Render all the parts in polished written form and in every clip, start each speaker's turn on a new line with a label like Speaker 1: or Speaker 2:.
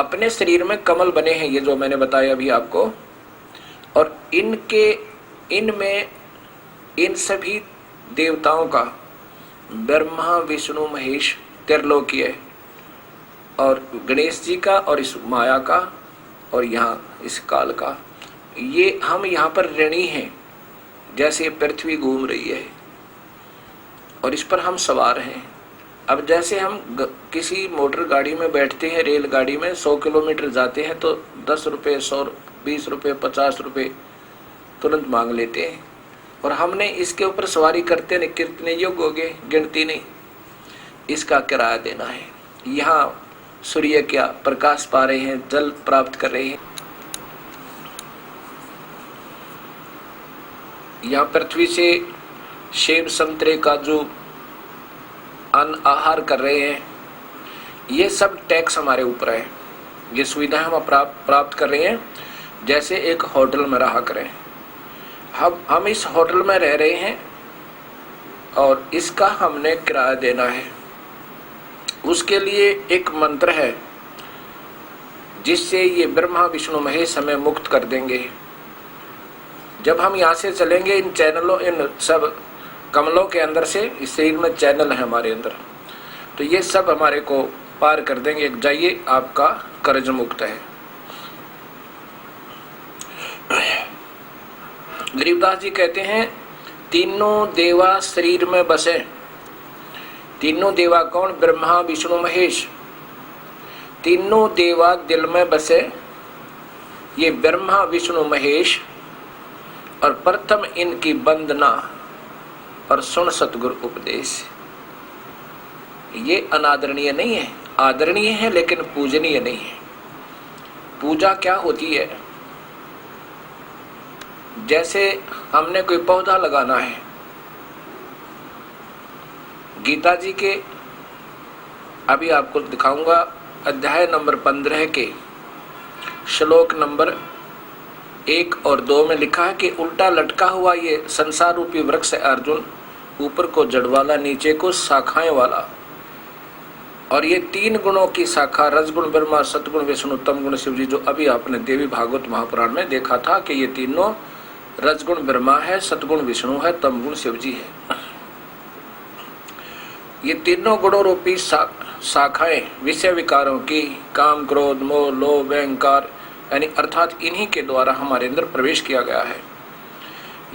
Speaker 1: अपने शरीर में कमल बने हैं, ये जो मैंने बताया अभी आपको, और इनमें इन सभी देवताओं का, ब्रह्मा विष्णु महेश त्रिलोकीय, और गणेश जी का, और इस माया का, और यहाँ इस काल का, ये हम यहाँ पर ऋणी हैं। जैसे पृथ्वी घूम रही है और इस पर हम सवार हैं। अब जैसे हम किसी मोटर गाड़ी में बैठते हैं, रेलगाड़ी में 100 किलोमीटर जाते हैं तो 10 रुपये, 100, 20 रुपये, 50 रुपये तुरंत मांग लेते हैं, और हमने इसके ऊपर सवारी करते नहीं, कितने युग हो गए, गिनती नहीं, इसका किराया देना है। यहाँ सूर्य क्या प्रकाश पा रहे हैं, जल प्राप्त कर रहे हैं, यहाँ पृथ्वी से सेब संतरे का जो अन्न आहार कर रहे हैं, ये सब टैक्स हमारे ऊपर है। ये सुविधा हम प्राप्त कर रहे हैं, जैसे एक होटल में रहा करें। हम इस होटल में रह रहे हैं और इसका हमने किराया देना है। उसके लिए एक मंत्र है जिससे ये ब्रह्मा विष्णु महेश हमें मुक्त कर देंगे। जब हम यहाँ से चलेंगे, इन चैनलों, इन सब कमलों के अंदर से, इस शरीर में चैनल है हमारे अंदर, तो ये सब हमारे को पार कर देंगे। जाइए, आपका कर्ज मुक्त है। गरीबदास जी कहते हैं, तीनों देवा शरीर में बसे। तीनों देवा कौन? ब्रह्मा विष्णु महेश। तीनों देवा दिल में बसे, ये ब्रह्मा विष्णु महेश, और प्रथम इनकी वंदना और सुन सतगुरु उपदेश। ये अनादरणीय नहीं है, आदरणीय है, लेकिन पूजनीय नहीं है। पूजा क्या होती है? जैसे हमने कोई पौधा लगाना है, गीता जी के अभी आपको दिखाऊंगा अध्याय नंबर 15 के श्लोक नंबर 1 और 2 में लिखा है कि उल्टा लटका हुआ ये संसार रूपी वृक्ष है अर्जुन, ऊपर को जड़ वाला, नीचे को शाखाएं वाला, और ये 3 गुणों की शाखा, रजगुण ब्रह्मा, सतगुण विष्णु, तमगुण शिव जी, जो अभी आपने देवी भागवत महापुराण में देखा था कि ये तीनों रजगुण ब्रह्मा है, सतगुण विष्णु है, तमगुण शिव जी है। ये तीनों गुणों रूपी शाखाएं विषय विकारों की, काम क्रोध मोह लोभ अहंकार, यानी अर्थात इन्हीं के द्वारा हमारे अंदर प्रवेश किया गया है।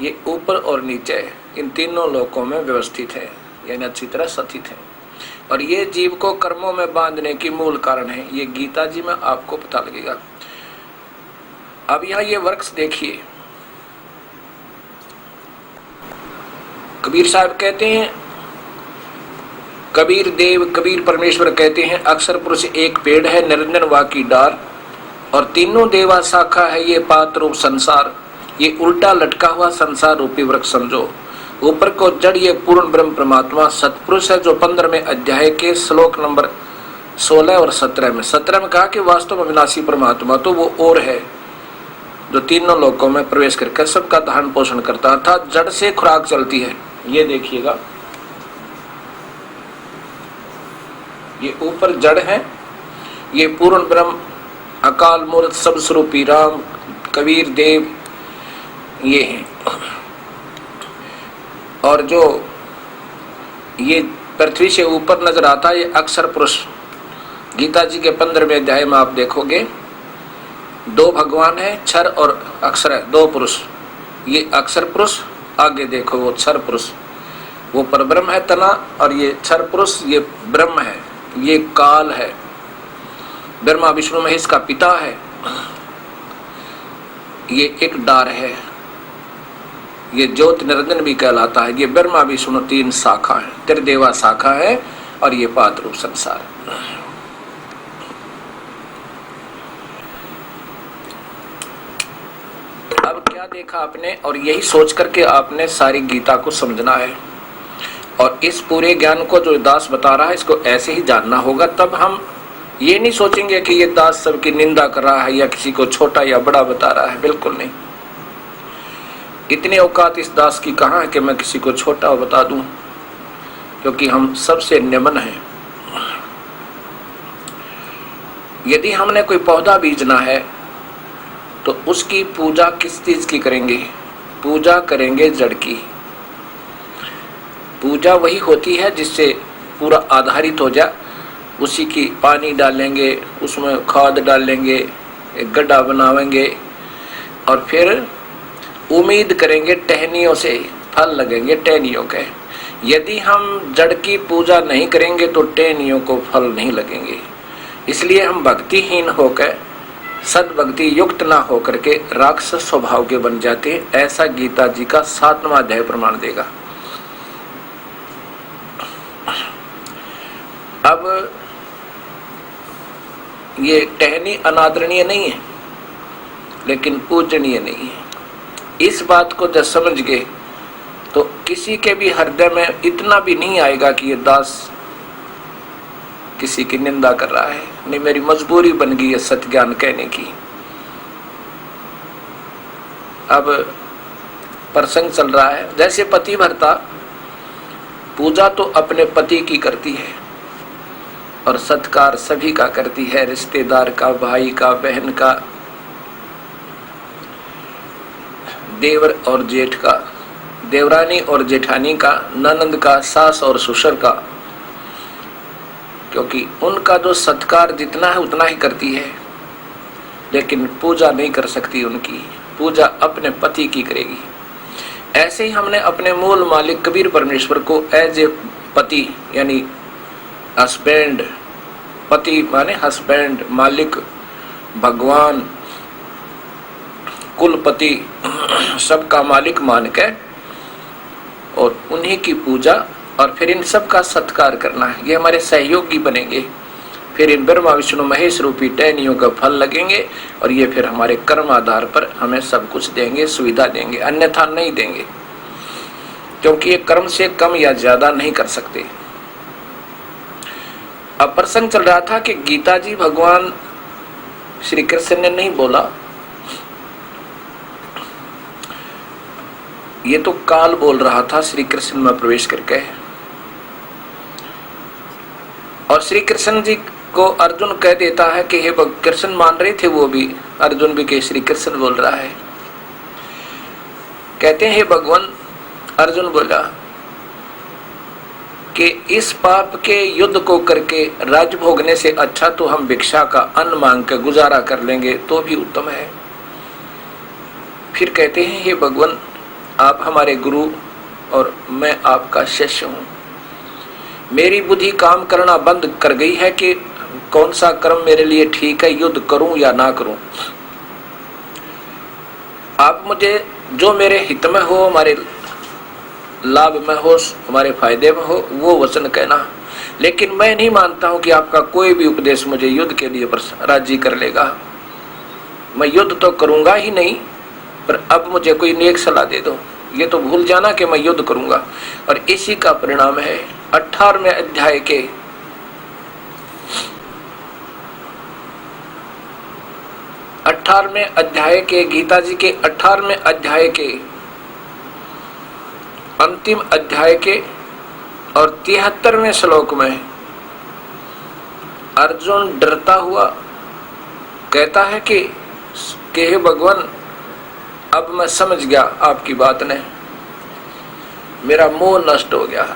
Speaker 1: ये ऊपर और नीचे इन तीनों लोकों में व्यवस्थित है, यानी अच्छी तरह स्थित है, और ये जीव को कर्मों में बांधने की मूल कारण है। ये गीता जी में आपको पता लगेगा। अब यहाँ ये वृक्ष देखिए, कबीर साहब कहते हैं, कबीर देव कबीर परमेश्वर कहते हैं, अक्षर पुरुष एक पेड़ है, निरंजन वा की डार, और तीनों देवा शाखा है ये पात्र रूप संसार। ये उल्टा लटका हुआ संसार रूपी वृक्ष समझो, ऊपर को जड़ ये पूर्ण ब्रह्म परमात्मा सतपुरुष है, जो 15वें अध्याय के श्लोक नंबर 16 और 17 में 17 में कहा कि वास्तव में अविनाशी परमात्मा तो वो और है जो तीनों लोकों में प्रवेश करके सबका धारण पोषण करता है, अर्थात जड़ से खुराक चलती है। ये देखिएगा, ये ऊपर जड़ है, ये पूर्ण ब्रह्म अकाल मूर्त सब स्वरूपी राम कबीर देव ये हैं, और जो ये पृथ्वी से ऊपर नजर आता है ये अक्षर पुरुष। गीता जी के 15वें अध्याय में आप देखोगे 2 भगवान है, क्षर और अक्षर है, 2 पुरुष। ये अक्षर पुरुष, आगे देखो वो क्षर पुरुष, वो परब्रह्म है तना, और ये क्षर पुरुष ये ब्रह्म है, ये काल है, ब्रह्मा विष्णु महेश का पिता है, ये एक डार है, ये ज्योति निरंजन भी कहलाता है। ये ब्रह्मा विष्णु 3 शाखा है, त्रिदेवा शाखा है, और ये पात्र रूप संसार। अब क्या देखा आपने, और यही सोच करके आपने सारी गीता को समझना है, और इस पूरे ज्ञान को जो दास बता रहा है इसको ऐसे ही जानना होगा। तब हम ये नहीं सोचेंगे कि ये दास सबकी निंदा कर रहा है या किसी को छोटा या बड़ा बता रहा है, बिल्कुल नहीं। इतनी औकात इस दास की कहाँ है कि मैं किसी को छोटा बता दूं, क्योंकि हम सबसे निम्न हैं। यदि हमने कोई पौधा बीजना है तो उसकी पूजा किस चीज की करेंगे? पूजा करेंगे जड़ की। पूजा वही होती है जिससे पूरा आधारित हो जाए, उसी की पानी डालेंगे, उसमें खाद डालेंगे, एक गड्ढा बनावेंगे और फिर उम्मीद करेंगे टहनियों से फल लगेंगे, टहनियों के। यदि हम जड़ की पूजा नहीं करेंगे तो टहनियों को फल नहीं लगेंगे। इसलिए हम भक्तिहीन होकर, सद्भक्ति युक्त ना होकर के राक्षस स्वभाव के बन जाते हैं। ऐसा गीता जी का 7वां अध्याय प्रमाण देगा। अब ये टहनी अनादरणीय नहीं है लेकिन पूजनीय नहीं है। इस बात को जब समझ गए तो किसी के भी हृदय में इतना भी नहीं आएगा कि ये दास किसी की निंदा कर रहा है। नहीं, मेरी मजबूरी बन गई है सत्य ज्ञान कहने की। अब प्रसंग चल रहा है, जैसे पति भर्ता पूजा तो अपने पति की करती है और सत्कार सभी का करती है, रिश्तेदार का, भाई का, बहन का, देवर और जेठ का, देवरानी और जेठानी का, ननंद का, सास और ससुर का, क्योंकि उनका जो सत्कार जितना है उतना ही करती है, लेकिन पूजा नहीं कर सकती। उनकी पूजा अपने पति की करेगी। ऐसे ही हमने अपने मूल मालिक कबीर परमेश्वर को एज ए पति यानी हस्बैंड, पति माने हस्बैंड, मालिक, भगवान, कुलपति, सबका मालिक मान के और उन्हीं की पूजा और फिर इन सब का सत्कार करना है। ये हमारे सहयोगी बनेंगे। फिर इन ब्रह्मा विष्णु महेश रूपी टहनियों का फल लगेंगे और ये फिर हमारे कर्म आधार पर हमें सब कुछ देंगे, सुविधा देंगे, अन्यथा नहीं देंगे, क्योंकि ये कर्म से कम या ज्यादा नहीं कर सकते। अब प्रसंग चल रहा था कि गीता जी भगवान श्री कृष्ण ने नहीं बोला, ये तो काल बोल रहा था श्री कृष्ण में प्रवेश करके। और श्री कृष्ण जी को अर्जुन कह देता है कि हे कृष्ण मान रहे थे वो भी, अर्जुन भी के श्री कृष्ण बोल रहा है। कहते हैं हे भगवान, अर्जुन बोला कि इस पाप के युद्ध को करके राज भोगने से अच्छा तो हम भिक्षा का अन्न मांग के गुजारा कर लेंगे तो भी उत्तम है। फिर कहते हैं हे भगवान, आप हमारे गुरु और मैं आपका शिष्य हूं। मेरी बुद्धि काम करना बंद कर गई है कि कौन सा कर्म मेरे लिए ठीक है, युद्ध करूं या ना करूं। आप मुझे जो मेरे हित में हो, हमारे लाभ में हो, हमारे फायदे में हो, वो वचन कहना। लेकिन मैं नहीं मानता हूं कि आपका कोई भी उपदेश मुझे युद्ध के लिए राजी कर लेगा। मैं युद्ध तो करूंगा ही नहीं, पर अब मुझे कोई नेक सलाह दे दो। ये तो भूल जाना कि मैं युद्ध करूंगा। और इसी का परिणाम है 18वें अध्याय के 18वें अध्याय के गीता जी के 18वें अध्याय के अंतिम अध्याय के और 73वें श्लोक में अर्जुन डरता हुआ कहता है कि हे भगवान, अब मैं समझ गया आपकी बात ने, मेरा मोह नष्ट हो गया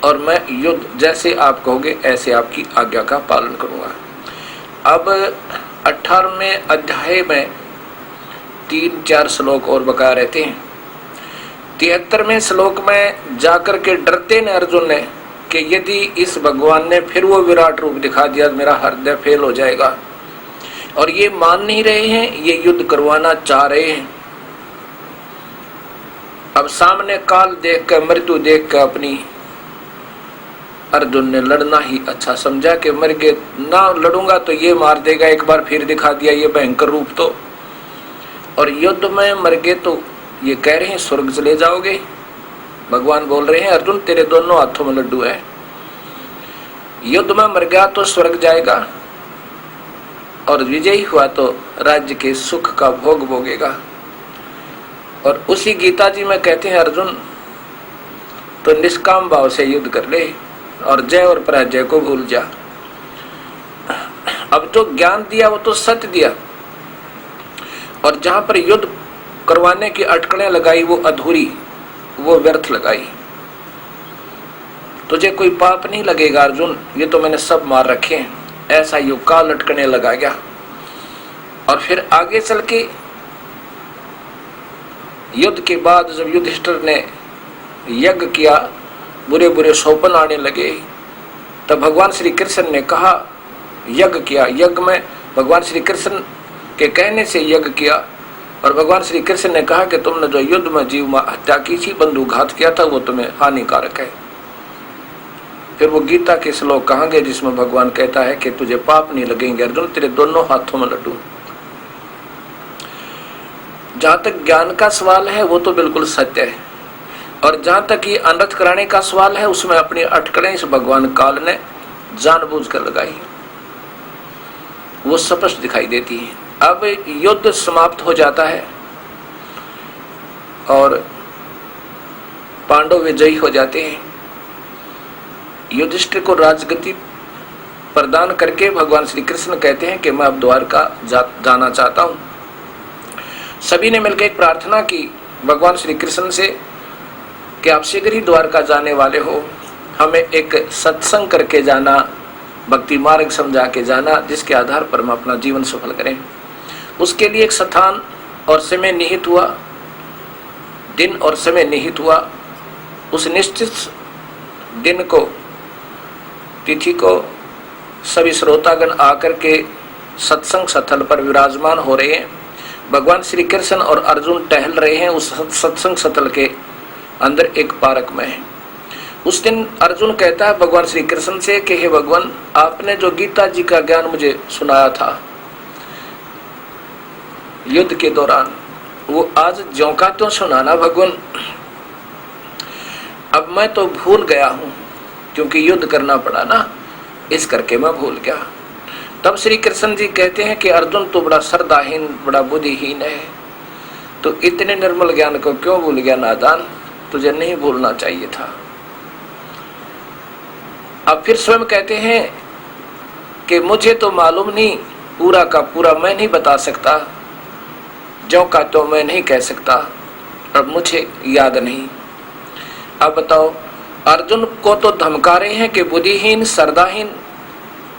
Speaker 1: और मैं युद्ध जैसे आप कहोगे ऐसे आपकी आज्ञा का पालन करूंगा। अब 18वें अध्याय में 3-4 श्लोक और बकाया रहते हैं। 73वें श्लोक में जाकर के डरते ने अर्जुन ने कि यदि इस भगवान ने फिर वो विराट रूप दिखा दिया तो मेरा हृदय फेल हो जाएगा। और ये मान नहीं रहे हैं, ये युद्ध करवाना चाह रहे हैं। अब सामने काल देख कर, मृत्यु देख कर अपनी अर्जुन ने लड़ना ही अच्छा समझा कि मर के ना लड़ूंगा तो ये मार देगा, एक बार फिर दिखा दिया ये भयंकर रूप तो। और युद्ध में मर गए तो ये कह रहे हैं स्वर्ग चले जाओगे। भगवान बोल रहे हैं अर्जुन तेरे दोनों हाथों में लड्डू है, युद्ध में मर गया तो स्वर्ग जाएगा और विजयी हुआ तो राज्य के सुख का भोग भोगेगा। और उसी गीता जी में कहते हैं अर्जुन तो निष्काम भाव से युद्ध कर ले और जय और पराजय को भूल जा। अब जो ज्ञान दिया वो तो सत्य दिया, और जहां पर युद्ध करवाने की अटकलें लगाई वो अधूरी, वो व्यर्थ लगाई। तुझे कोई पाप नहीं लगेगा अर्जुन, ये तो मैंने सब मार रखे हैं, ऐसा युग का लटकने लगा गया। और फिर आगे चल के युद्ध के बाद जब युधिष्ठिर ने यज्ञ किया, बुरे बुरे स्वप्न आने लगे, तब भगवान श्री कृष्ण ने कहा यज्ञ किया। यज्ञ में भगवान श्री कृष्ण के कहने से यज्ञ किया, और भगवान श्री कृष्ण ने कहा कि तुमने जो युद्ध में जीव हत्या की थी, बंधुघात किया था, वो तुम्हें हानिकारक है। फिर वो गीता के श्लोक कहाँ गए जिसमें भगवान कहता है कि तुझे पाप नहीं लगेंगे अर्जुन, तेरे दोनों हाथों में लड्डू। जहां तक ज्ञान का सवाल है वो तो बिल्कुल सत्य है, और जहां तक ये अनर्थ कराने का सवाल है उसमें अपनी अटकलें इस भगवान काल ने जानबूझकर लगाई, वो स्पष्ट दिखाई देती है। अब युद्ध समाप्त हो जाता है और पांडव विजयी हो जाते हैं। युधिष्ठिर को राजगद्दी प्रदान करके भगवान श्री कृष्ण कहते हैं कि मैं अब द्वारका जाना चाहता हूं। सभी ने मिलकर एक प्रार्थना की भगवान श्री कृष्ण से कि आप शीघ्र ही द्वारका जाने वाले हो, हमें एक सत्संग करके जाना, भक्ति मार्ग समझा के जाना, जिसके आधार पर हम अपना जीवन सफल करें। उसके लिए एक स्थान और समय निहित हुआ, दिन और समय निहित हुआ। उस निश्चित दिन को, तिथि को सभी श्रोतागण आकर के सत्संग स्थल पर विराजमान हो रहे हैं। भगवान श्री कृष्ण और अर्जुन टहल रहे हैं उस सत्संग स्थल के अंदर एक पार्क में है। उस दिन अर्जुन कहता है भगवान श्री कृष्ण से कि हे भगवान, आपने जो गीता जी का ज्ञान मुझे सुनाया था युद्ध के दौरान, वो आज ज्यों का त्यों सुनाना भगवान। अब मैं तो भूल गया हूं क्योंकि युद्ध करना पड़ा ना, इस करके मैं भूल गया। तब श्री कृष्ण जी कहते हैं कि अर्जुन तो बड़ा श्रद्धाहीन, बड़ा बुद्धिहीन है, तो इतने निर्मल ज्ञान को क्यों भूल गया नादान, तुझे नहीं भूलना चाहिए था। अब फिर स्वयं कहते हैं कि मुझे तो मालूम नहीं, पूरा का पूरा मैं नहीं बता सकता, ज्यों का तो मैं नहीं कह सकता, अब मुझे याद नहीं। अब बताओ, अर्जुन को तो धमका रहे हैं कि बुद्धिहीन, श्रद्धाहीन,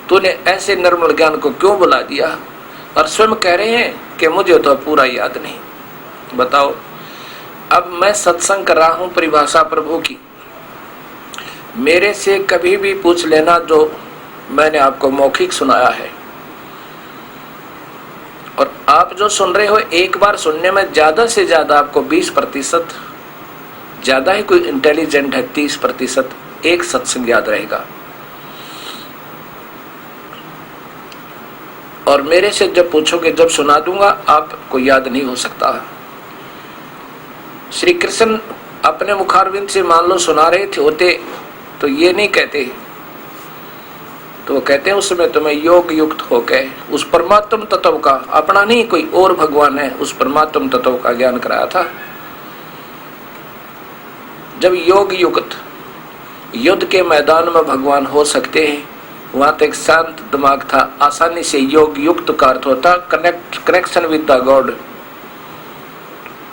Speaker 1: तूने ऐसे निर्मल ज्ञान को क्यों बुला दिया, और स्वयं कह रहे हैं कि मुझे तो पूरा याद नहीं। बताओ, अब मैं सत्संग कर रहा हूं परिभाषा प्रभु की, मेरे से कभी भी पूछ लेना जो मैंने आपको मौखिक सुनाया है, और आप जो सुन रहे हो एक बार सुनने में ज्यादा से ज्यादा आपको 20% ज्यादा ही कोई इंटेलिजेंट है, 30% एक सत्संग याद रहेगा। और मेरे से जब पूछोगे, जब सुना दूंगा, आपको याद नहीं हो सकता। श्री कृष्ण अपने मुखारविंद से मान लो सुना रहे थे होते तो ये नहीं कहते, तो वो कहते हैं उस समय तुम्हें योग युक्त होकर उस परमात्म तत्व का, अपना नहीं कोई और भगवान है, उस परमात्म तत्व का ज्ञान कराया था। जब योग युक्त युद्ध के मैदान में भगवान हो सकते हैं, वहां तक शांत दिमाग था, आसानी से योग युक्त का अर्थ होता कनेक्शन विद द गॉड।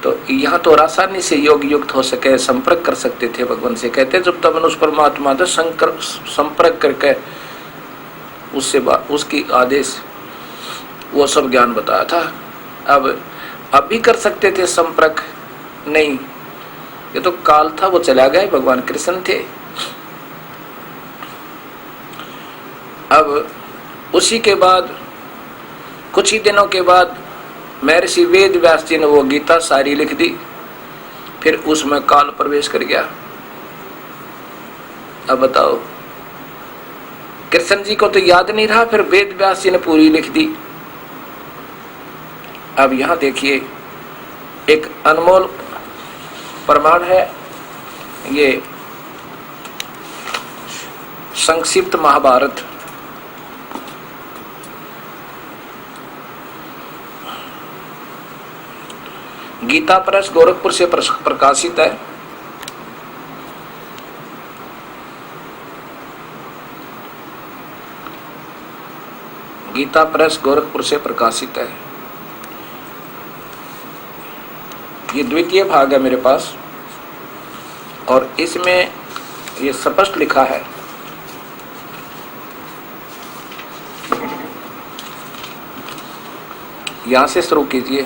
Speaker 1: तो यहाँ तो आसानी से योग युक्त हो सके, संपर्क कर सकते थे भगवान से। कहते जब तब उस परमात्मा से संपर्क करके उससे उसकी आदेश वो सब ज्ञान बताया था। अब भी कर सकते थे संपर्क, नहीं, ये तो काल था, वो चला गया, भगवान कृष्ण थे। अब उसी के बाद कुछ ही दिनों के बाद महर्षि वेद व्यास जी ने वो गीता सारी लिख दी, फिर उसमें काल प्रवेश कर गया। अब बताओ, कृष्ण जी को तो याद नहीं रहा, फिर वेद व्यास जी ने पूरी लिख दी। अब यहां देखिए एक अनमोल प्रमाण है, ये संक्षिप्त महाभारत गीता प्रेस गोरखपुर से प्रकाशित है। गीता प्रेस गोरखपुर से प्रकाशित है। ये द्वितीय भाग है मेरे पास और इसमें ये स्पष्ट लिखा है, यहां से शुरू कीजिए।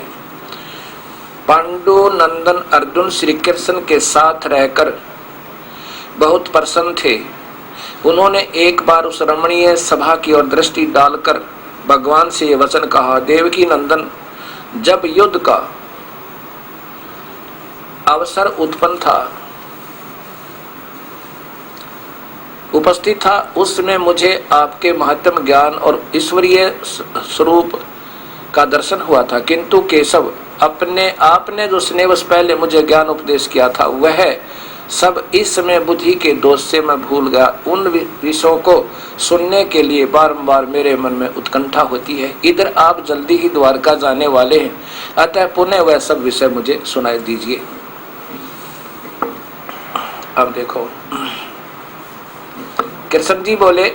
Speaker 1: पांडु नंदन अर्जुन श्री कृष्ण के साथ रहकर बहुत प्रसन्न थे। उन्होंने एक बार उस रमणीय सभा की ओर दृष्टि डालकर भगवान से ये वचन कहा, देवकी नंदन, जब युद्ध का अवसर उत्पन्न था, उपस्थित था, उसमें मुझे आपके महत्तम ज्ञान और ईश्वरीय स्वरूप का दर्शन हुआ था, किंतु केशव आपने जो स्नेहवश पहले मुझे ज्ञान उपदेश किया था वह सब इस समय बुद्धि के दोष से मैं भूल गया। उन विषयों को सुनने के लिए बारंबार मेरे मन में उत्कंठा होती है। इधर आप जल्दी ही द्वारका जाने वाले हैं, अतः पुनः वह सब विषय मुझे सुनाई दीजिए। अब देखो, कृष्ण जी बोले,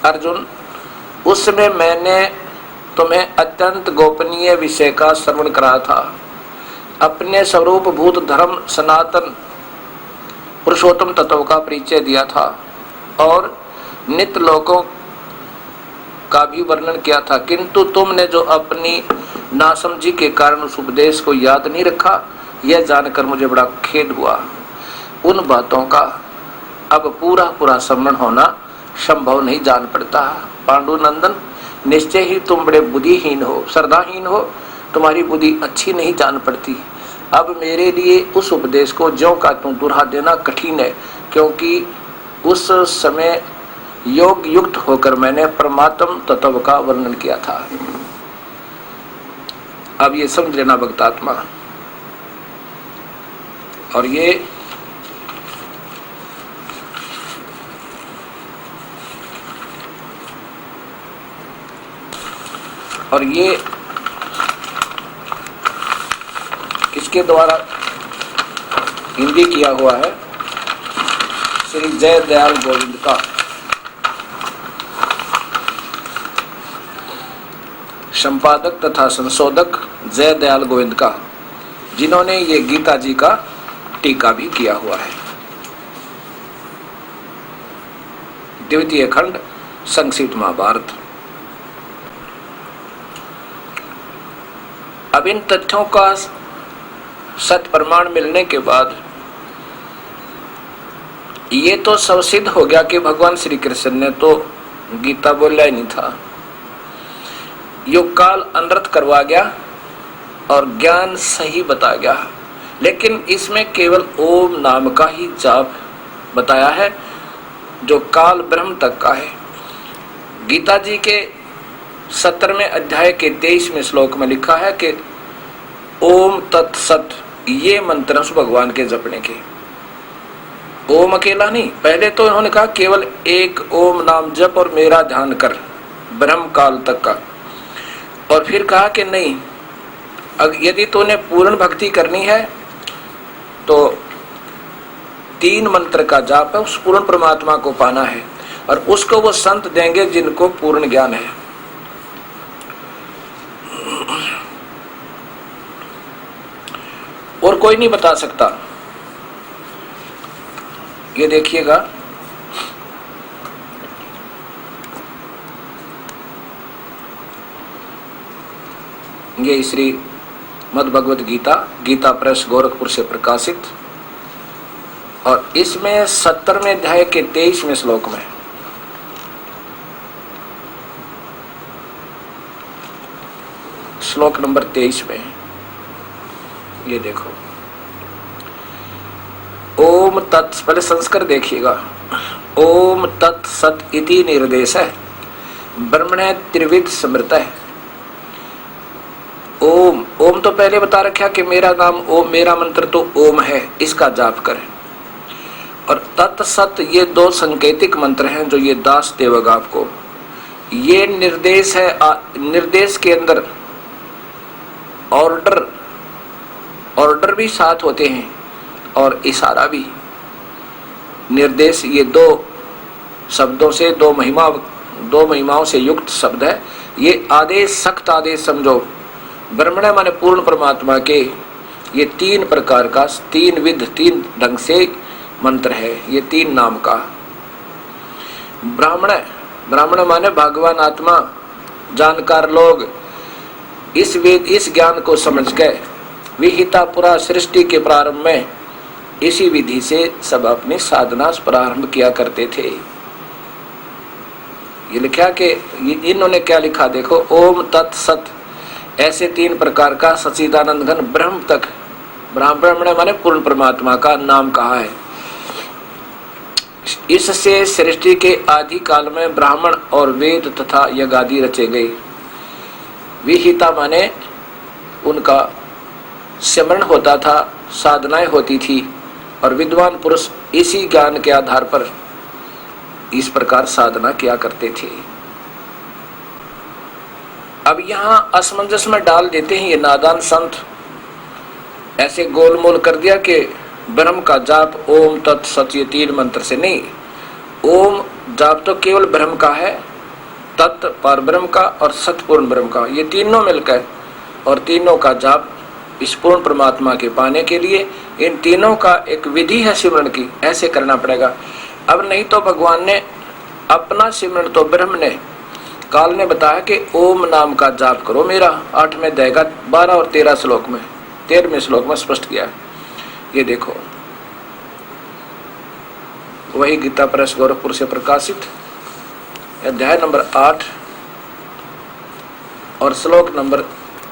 Speaker 1: अर्जुन, उस समय मैंने तुम्हें अत्यंत गोपनीय विषय का श्रवण करा था। अपने स्वरूप भूत धर्म सनातन पुरुषोत्तम तत्व का परिचय दिया था और नित्य लोकों का भी वर्णन किया था, किंतु तुमने जो अपनी नासमझी के कारण उस उपदेश को याद नहीं रखा, यह जानकर मुझे बड़ा खेद हुआ। उन बातों का अब पूरा स्मरण होना संभव नहीं जान पड़ता। पांडुनंदन, निश्चय ही तुम बड़े बुद्धिहीन हो, श्रद्धाहीन हो, तुम्हारी बुद्धि अच्छी नहीं जान पड़ती। अब मेरे लिए उस उपदेश को ज्यों का त्यों दोहरा देना कठिन है, क्योंकि उस समय योग युक्त होकर मैंने परमात्म तत्व का वर्णन किया था। अब ये समझ लेना भक्तात्मा, और ये इसके द्वारा हिंदी किया हुआ है श्री जय दयाल गोविंद का। संपादक तथा संशोधक जय दयाल गोविंद का, जिन्होंने ये गीता जी का टीका भी किया हुआ है। द्वितीय खंड संक्षिप्त महाभारत। अब इन तथ्यों का सत प्रमाण मिलने के बाद ये तो सब सिद्ध हो गया कि भगवान श्री कृष्ण ने तो गीता बोला ही नहीं था। युग काल अनर्थ करवा गया और ज्ञान सही बता गया, लेकिन इसमें केवल ओम नाम का ही जाप बताया है जो काल ब्रह्म तक का है। गीता जी के 17वें अध्याय के 23वें श्लोक में लिखा है कि ओम तत्सत, ये मंत्र उस भगवान के जपने के। ओम अकेला नहीं, पहले तो इन्होंने कहा केवल एक ओम नाम जप और मेरा ध्यान कर ब्रह्म काल तक का, और फिर कहा कि नहीं, यदि तूने पूर्ण भक्ति करनी है तो 3 मंत्र का जाप है, उस पूर्ण परमात्मा को पाना है, और उसको वो संत देंगे जिनको पूर्ण ज्ञान है। और कोई नहीं बता सकता। ये देखिएगा, ये श्री मद् भगवत गीता, गीता प्रेस गोरखपुर से प्रकाशित, और इसमें 17वें अध्याय के 23वें श्लोक में श्लोक नंबर 23 में ये देखो, ओम तत्, पहले संस्कार देखिएगा। ओम तत् सत इति निर्देश है, ब्रह्मणे त्रिविध स्मृत है। ओम, ओम तो पहले बता रखा कि मेरा नाम ओम, मेरा मंत्र तो ओम है, इसका जाप करें। और तत् सत, ये 2 संकेतिक मंत्र हैं जो ये दास देवगा आपको। ये निर्देश है, निर्देश के अंदर ऑर्डर भी साथ होते हैं और इशारा भी। निर्देश, ये 2 शब्दों से 2 दो महिमाओं से युक्त शब्द है। ये आदेश, सख्त आदेश समझो। ब्रह्मण माने पूर्ण परमात्मा के ये 3 प्रकार का, 3 विध, 3 ढंग से मंत्र है, ये 3 नाम का। ब्राह्मण, ब्राह्मण माने भगवान आत्मा, जानकार लोग। इस वेद, इस ज्ञान को समझ के विहिता पुरा सृष्टि के प्रारंभ में इसी विधि से सब अपनी साधना प्रारंभ किया करते थे। ये लिखा कि इन्होंने क्या लिखा देखो, ओम तत् सत, ऐसे 3 प्रकार का सच्चिदानंद घन ब्रह्म तक, ब्राह्मण माने पूर्ण परमात्मा का नाम कहा है। इससे सृष्टि के आदि काल में ब्राह्मण और वेद तथा यज्ञ आदि रचे गए। विहिता माने उनका सिमरण होता था, साधनाएं होती थी, और विद्वान पुरुष इसी ज्ञान के आधार पर इस प्रकार साधना किया करते थे। अब यहां असमंजस में डाल देते हैं ये नादान संत, ऐसे गोलमोल कर दिया कि ब्रह्म का जाप ओम तत् सत, ये 3 मंत्र से नहीं। ओम जाप तो केवल ब्रह्म का है, तत् पर ब्रह्म का, और सत पूर्ण ब्रह्म का, ये तीनों मिलकर, और तीनों का जाप इस पूर्ण परमात्मा के पाने के लिए इन तीनों का एक विधि है सिमरण की, ऐसे करना पड़ेगा। अब नहीं तो भगवान ने अपना सिमरण तो ब्रह्म ने, काल ने बताया कि ओम नाम का जाप करो मेरा, 8वें अध्याय का 12 और 13 श्लोक में, 13वें श्लोक में स्पष्ट किया है। ये देखो, वही गीता प्रेस गोरखपुर से प्रकाशित अध्याय नंबर 8 और श्लोक नंबर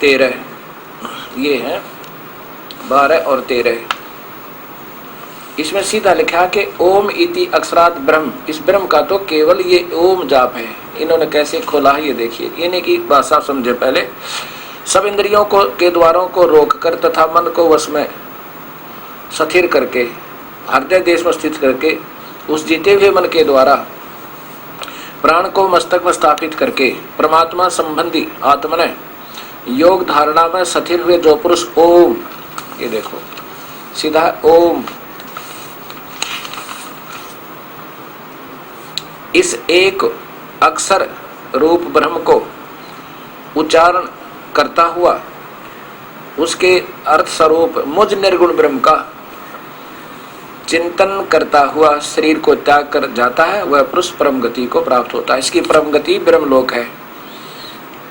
Speaker 1: 13, ये है 12 और 13। इसमें सीधा लिखा कि ओम इति अक्षरात ब्रह्म, इस ब्रह्म का तो केवल ये ओम जाप है। इन्होंने कैसे खोला है ये देखिए, इन्हीं की भाषा समझे। पहले सब इंद्रियों को के द्वारों को रोककर तथा मन को वश में स्थिर करके, हृदय देश में स्थित करके, उस जीते हुए मन के द्वारा प्राण को मस्तक में स्थापित करके परमात्मा संबंधी आत्मने योग धारणा में स्थिर हुए जो पुरुष ओम, ये देखो सीधा ओम, इस एक अक्षर रूप ब्रह्म को उच्चारण करता हुआ उसके अर्थ स्वरूप मुझ निर्गुण ब्रह्म का चिंतन करता हुआ शरीर को त्याग कर जाता है, वह पुरुष परम गति को प्राप्त होता है। इसकी परम गति ब्रह्मलोक है,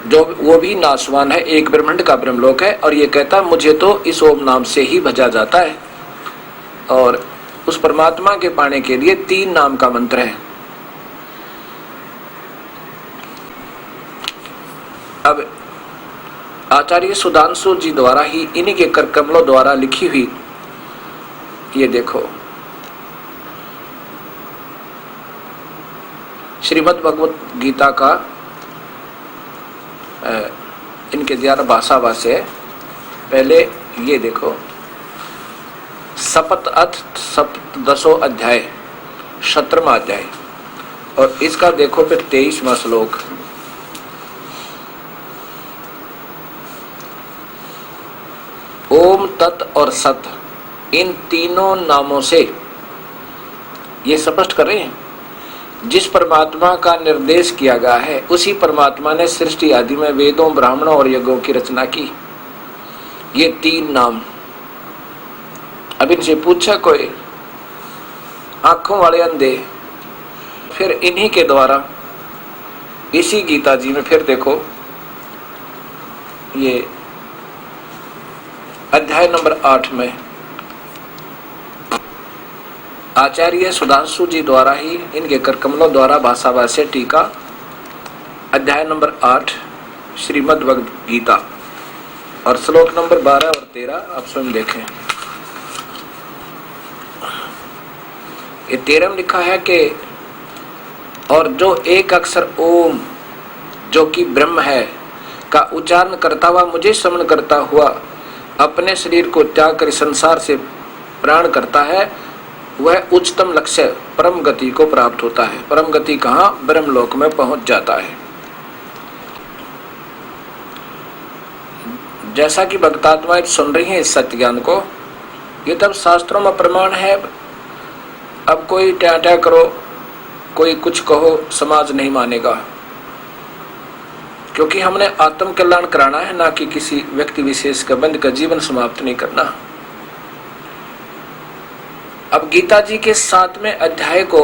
Speaker 1: जो वो भी नाशवान है, एक ब्रह्मांड का ब्रह्मलोक है। और ये कहता है मुझे तो इस ओम नाम से ही भजा जाता है। और उस परमात्मा के पाने के लिए 3 नाम का मंत्र है। अब आचार्य सुधांशु जी द्वारा ही इन्हीं के कर कमलों द्वारा लिखी हुई, ये देखो श्रीमद् भगवत गीता का इनके द्वारा भाषा भाष्य है। पहले ये देखो सप्त अथ सप्तदशो अध्याय 17वां अध्याय, और इसका देखो फिर 23वां श्लोक। ओम तत् और सत, इन तीनों नामों से ये स्पष्ट कर रहे हैं जिस परमात्मा का निर्देश किया गया है, उसी परमात्मा ने सृष्टि आदि में वेदों, ब्राह्मणों और यज्ञों की रचना की। ये 3 नाम। अब इनसे पूछा कोई, आंखों वाले अंधे, फिर इन्हीं के द्वारा इसी गीता जी में फिर देखो ये अध्याय नंबर 8 में आचार्य सुधांशु जी द्वारा ही इनके करकमलों द्वारा भाषा भाष्य टीका, अध्याय नंबर 8 श्रीमद् भगवद गीता, और श्लोक नंबर 12 और 13 आप स्वयं देखें। ये 13 में लिखा है कि और जो एक अक्षर ओम जो कि ब्रह्म है का उच्चारण करता हुआ मुझे स्मरण करता हुआ अपने शरीर को त्याग कर संसार से प्राण करता है, वह उच्चतम लक्ष्य परम गति को प्राप्त होता है। परम गति कहाँ? ब्रह्मलोक में पहुंच जाता है। जैसा कि भक्तात्माएं सुन रही हैं इस सत्य ज्ञान को, ये तब शास्त्रों में प्रमाण है। अब कोई ट्या ट्या करो, कोई कुछ कहो, समाज नहीं मानेगा। क्योंकि हमने आत्म कल्याण कराना है, ना कि किसी व्यक्ति विशेष का बंध का जीवन समाप्त नहीं करना। अब गीता जी के 7वें अध्याय को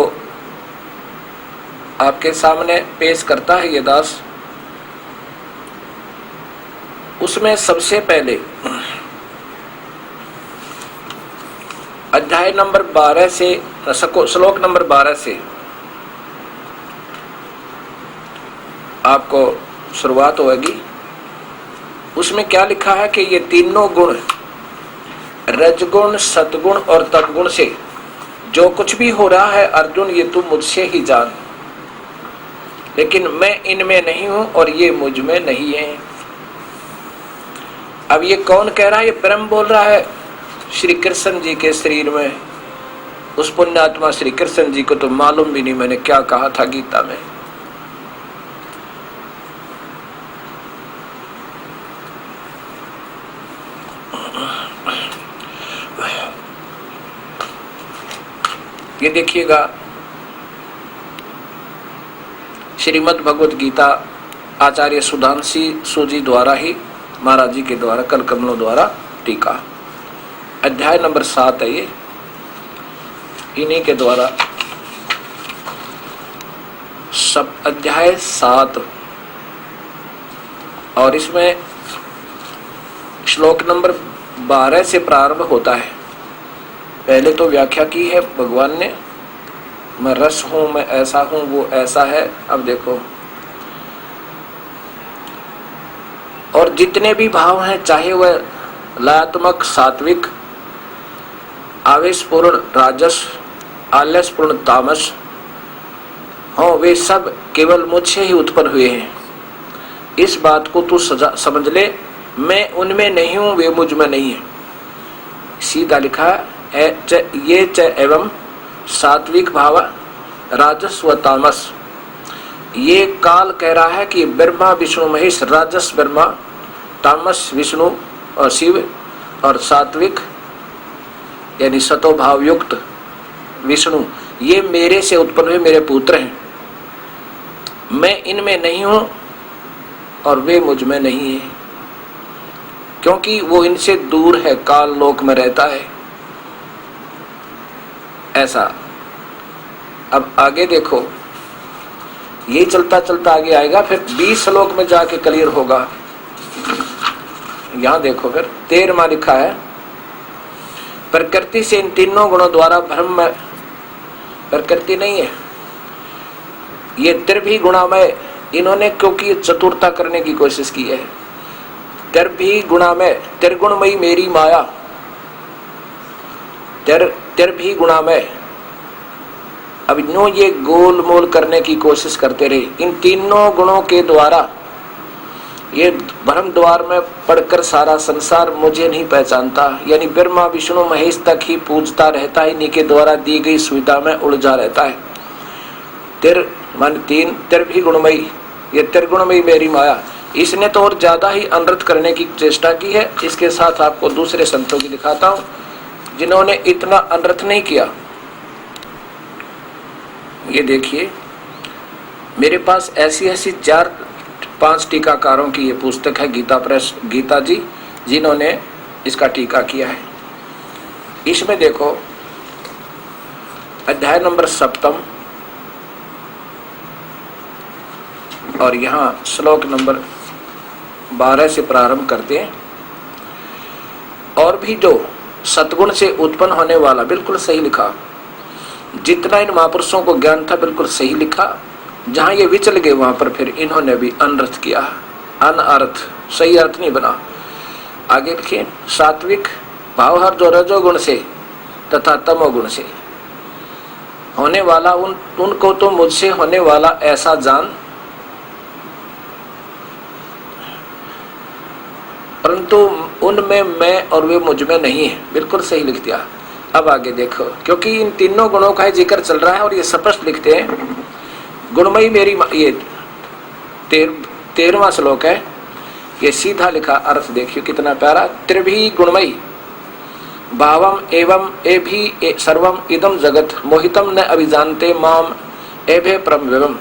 Speaker 1: आपके सामने पेश करता है ये दास। उसमें सबसे पहले अध्याय नंबर 12 से श्लोक नंबर 12 से आपको शुरुआत होगी। उसमें क्या लिखा है कि ये तीनों गुण, रजगुण, सतगुण और तमगुण से जो कुछ भी हो रहा है अर्जुन, ये तू मुझसे ही जान, लेकिन मैं इनमें नहीं हूं और ये मुझ में नहीं है। अब ये कौन कह रहा है? ये ब्रह्म बोल रहा है श्री कृष्ण जी के शरीर में। उस पुण्यात्मा श्री कृष्ण जी को तो मालूम भी नहीं मैंने क्या कहा था गीता में। ये देखिएगा, श्रीमद् भगवत गीता आचार्य सुधांशी सूजी द्वारा ही, महाराज जी के द्वारा, कल कमलों द्वारा टीका, अध्याय नंबर 7 है ये, इन्हीं के द्वारा सब अध्याय 7। और इसमें श्लोक नंबर 12 से प्रारंभ होता है। पहले तो व्याख्या की है भगवान ने, मैं रस हूं, मैं ऐसा हूं, वो ऐसा है। अब देखो, और जितने भी भाव हैं, चाहे वह लयात्मक, सात्विक, आवेशपूर्ण राजस, आलस्यपूर्ण तामस हो, वे सब केवल मुझसे ही उत्पन्न हुए हैं। इस बात को तू समझ ले, मैं उनमें नहीं हूं, वे मुझ में नहीं है। सीधा लिखा ये च एवं सात्विक भाव, राजस व तामस। ये काल कह रहा है कि ब्रह्मा विष्णु महेश, राजस ब्रह्मा, तामस विष्णु और शिव, और सात्विक यानी सतो भाव युक्त विष्णु, ये मेरे से उत्पन्न हुए मेरे पुत्र हैं। मैं इनमें नहीं हूं और वे मुझ में नहीं है, क्योंकि वो इनसे दूर है, काल लोक में रहता है। ऐसा। अब आगे देखो, यही चलता चलता आगे आएगा, फिर 20 श्लोक में जाके क्लियर होगा। यहां देखो, फिर 13वां लिखा है, प्रकृति से इन तीनों गुणों द्वारा ब्रह्म, प्रकृति नहीं है ये त्रिभी गुणामय, इन्होंने क्योंकि चतुरता करने की कोशिश की है। त्रिभी गुणामय, त्रिगुणमयी मेरी माया, त्रिभी गुणामय। अब यूं ये गोल मोल करने की कोशिश करते रहे। इन तीनों गुणों के द्वारा ये भ्रम द्वार में पढ़कर सारा संसार मुझे नहीं पहचानता, यानी ब्रह्मा विष्णु महेश तक ही पूजता रहता है, इन्हीं के द्वारा दी गई सुविधा में उलझा रहता है। तिर मान 3, त्रिभी गुणमयी, ये त्रिगुणमयी मेरी माया। इसने तो और ज्यादा ही अनर्थ करने की चेष्टा की है। इसके साथ आपको दूसरे संतों की दिखाता हूं जिन्होंने इतना अनर्थ नहीं किया। ये देखिए, मेरे पास ऐसी 4-5 टीकाकारों की ये पुस्तक है, गीता प्रेस गीता जी, जिन्होंने इसका टीका किया है। इसमें देखो, अध्याय नंबर 7 और यहाँ श्लोक नंबर 12 से प्रारंभ करते हैं। और भी जो सतगुण से उत्पन्न होने वाला, बिल्कुल सही लिखा। जितना इन महापुरुषों को ज्ञान था बिल्कुल सही लिखा। जहां ये विचल गए वहां पर फिर इन्होंने भी अनर्थ किया, अनर्थ, सही अर्थ नहीं बना। आगे लिखिए, सात्विक भाव हर जो रजोगुण से तथा तमोगुण से होने वाला, उनको तो मुझसे होने वाला ऐसा जान, परंतु उनमें मैं और वे मुझ में नहीं है। बिल्कुल सही लिख दिया। अब आगे देखो, क्योंकि इन तीनों गुणों का जिक्र चल रहा है और ये स्पष्ट लिखते हैं, गुणमयी मेरी, ये 13वां श्लोक है। ये सीधा लिखा अर्थ देखिए कितना प्यारा। त्रिभी गुणमयी भावम एवं एभी सर्वम इदम जगत मोहितम न अभिजानते माम एभे परम विवम।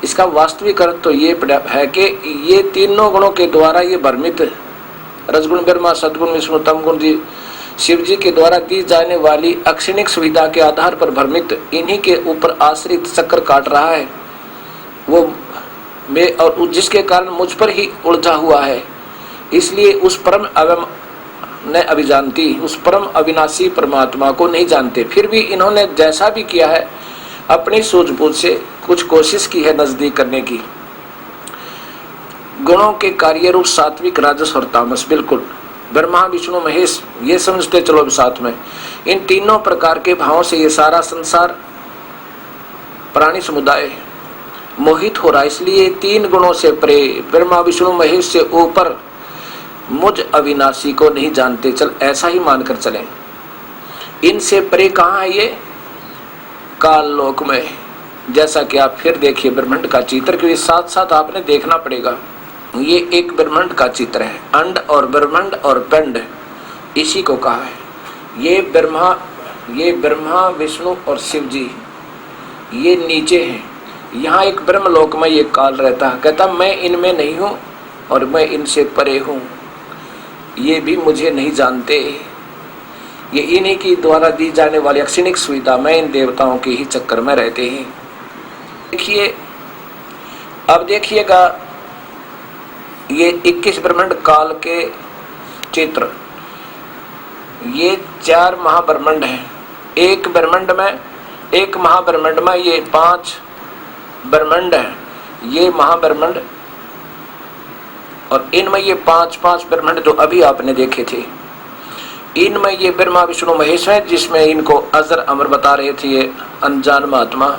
Speaker 1: इसका वास्तविक अर्थ तो ये है कि ये तीनों गुणों के द्वारा ये भ्रमित, रजगुण ब्रह्मा, सदगुण विष्णु, तमगुण जी शिव जी के द्वारा दी जाने वाली अक्षणिक सुविधा के आधार पर भ्रमित, इन्हीं के ऊपर आश्रित चक्कर काट रहा है वो मैं, और जिसके कारण मुझ पर ही उलझा हुआ है। इसलिए उस परम न अभिजानती, उस परम अविनाशी परमात्मा को नहीं जानते। फिर भी इन्होंने जैसा भी किया है अपनी सूझबूझ से कुछ कोशिश की है नजदीक करने की। गुणों के कार्य रूप सात्विक, राजस और तामस, बिल्कुल ब्रह्मा विष्णु महेश ये समझते चलो साथ में। इन तीनों प्रकार के भावों से ये सारा संसार प्राणी समुदाय मोहित हो रहा है। इसलिए तीन गुणों से परे, ब्रह्मा विष्णु महेश से ऊपर मुझ अविनाशी को नहीं जानते। चल ऐसा ही मानकर चलें। इनसे परे कहाँ है ये? काल लोक में। जैसा कि आप फिर देखिए ब्रह्मांड का चित्र, क्योंकि साथ साथ आपने देखना पड़ेगा। ये एक ब्रह्मांड का चित्र है। अंड और ब्रह्मांड और पिंड इसी को कहा है। ये ब्रह्मा विष्णु और शिव जी ये नीचे हैं। यहाँ एक ब्रह्म लोक में ये काल रहता है, कहता मैं इनमें नहीं हूँ और मैं इनसे परे हूँ, ये भी मुझे नहीं जानते। ये इन्हीं की द्वारा दी जाने वाली अक्षणिक सुविधा में इन देवताओं के ही चक्कर में रहते हैं। देखिए अब देखिएगा ये 21 ब्रह्मांड काल के चित्र, ये 4 महाब्रह्मांड हैं। एक महाब्रह्मांड में ये 5 ब्रह्मांड हैं, ये महाब्रह्मांड, और इनमें ये 5 ब्रह्मांड जो अभी आपने देखे थे, इनमें ये ब्रह्मा विष्णु महेश है, जिसमें इनको अजर अमर बता रहे थे ये अनजान महात्मा।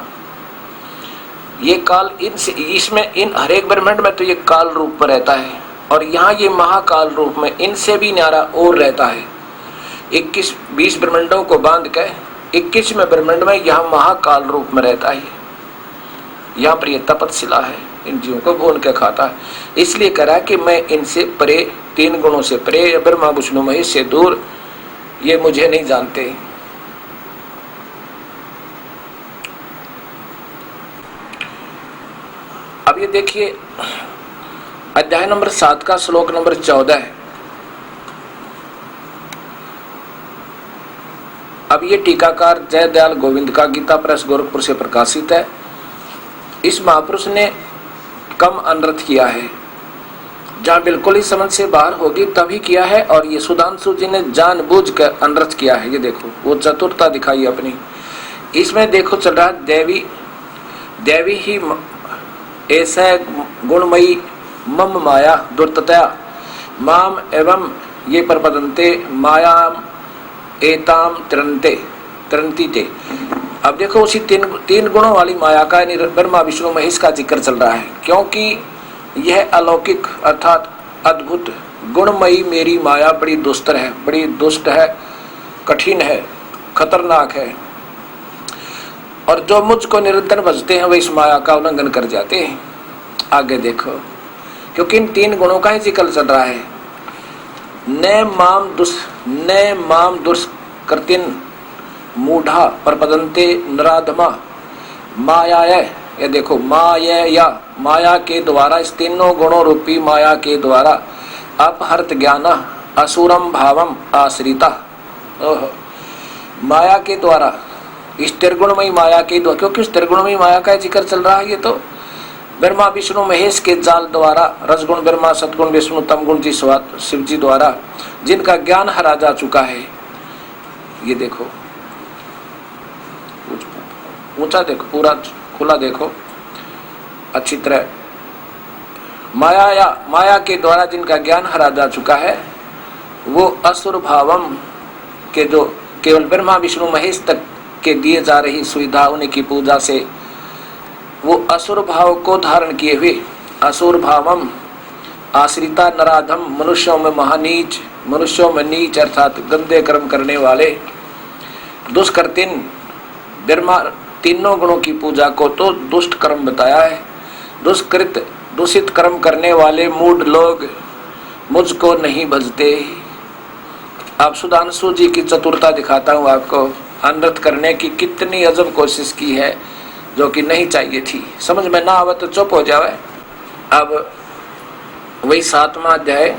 Speaker 1: ये काल इसमें इन हर एक ब्रह्मांड में तो ये काल रूप में रहता है, और यहाँ ये महाकाल रूप में इनसे भी न्यारा और रहता है। 21-20 ब्रह्मांडों को बांध के 21वें ब्रह्मांड में यहाँ महाकाल रूप में रहता है। यहाँ पर ये तपतशिला है, इन जीवों को भून के खाता है। इसलिए करा कि मैं इनसे परे, 3 गुणों से परे, ब्रह्मा विष्णु महेश से दूर, ये मुझे नहीं जानते। अब ये देखिए अध्याय नंबर 7 का श्लोक नंबर 14 है। अब ये टीकाकार जय दयाल गोविंद का गीता प्रेस गोरखपुर से प्रकाशित है। इस महापुरुष ने कम अनर्थ किया है, जहाँ बिल्कुल ही समझ से बाहर होगी तभी किया है, और ये सुधांशु जी ने जानबूझ कर अनर्थ किया है। ये देखो वो चतुरता दिखाई अपनी। इसमें देखो चल रहा देवी ही ऐसा गुणमयी मम माया दुर्ततया माम एवं ये परपदन्ते मायाम एताम तरंती ते। अब देखो उसी तीन गुणों वाली माया का ब्रह्मा विष्णु महेश का जिक्र चल रहा है, क्योंकि यह अलौकिक अर्थात अद्भुत गुणमयी मेरी माया बड़ी दुस्तर है, बड़ी दुष्ट है, कठिन है, खतरनाक है, और जो मुझको निरंतर भजते हैं वे इस माया का उल्लंघन कर जाते हैं। आगे देखो, क्योंकि इन 3 गुणों का ही जिक्र चल रहा है। न माम दुष्कृतिन मूढ़ा परपदन्ते नराधमा माया। ये देखो माया के द्वारा, इस तीनों गुणों रूपी माया के द्वारा अपहर्त ज्ञान असुरम भावम आश्रिता। माया के द्वारा, इस त्रिगुणमयी माया के द्वारा, क्योंकि इस त्रिगुणमयी माया का जिक्र चल रहा है। ये तो ब्रह्मा विष्णु महेश के जाल द्वारा, रजगुण ब्रह्मा, सदगुण विष्णु, तमगुण जी शिव जी द्वारा जिनका ज्ञान हरा जा चुका है। ये देखो ऊंचा देखो, पूरा खुला देखो अच्छी तरह। माया के द्वारा जिनका ज्ञान हरा जा चुका है, वो असुर भावम के जो केवल ब्रह्मा विष्णु महेश तक के दिए जा रही सुविधा, उन्हीं की पूजा से वो असुर भाव को धारण किए हुए, असुर भावम आश्रिता नराधम, मनुष्यों में महानीच, मनुष्यों में नीच अर्थात गंदे कर्म करने वाले, दुष्कृतिन, ब्रह्मा तीनों गुणों की पूजा को तो दुष्ट कर्म बताया है। दुष्कृत, दूषित कर्म करने वाले मूढ़ लोग मुझको नहीं भजते। अब सुधांशु जी की चतुरता दिखाता हूँ आपको। अनर्थ करने की कितनी अजब कोशिश की है, जो कि नहीं चाहिए थी। समझ में ना आवे तो चुप हो जावे। अब वही 7वां अध्याय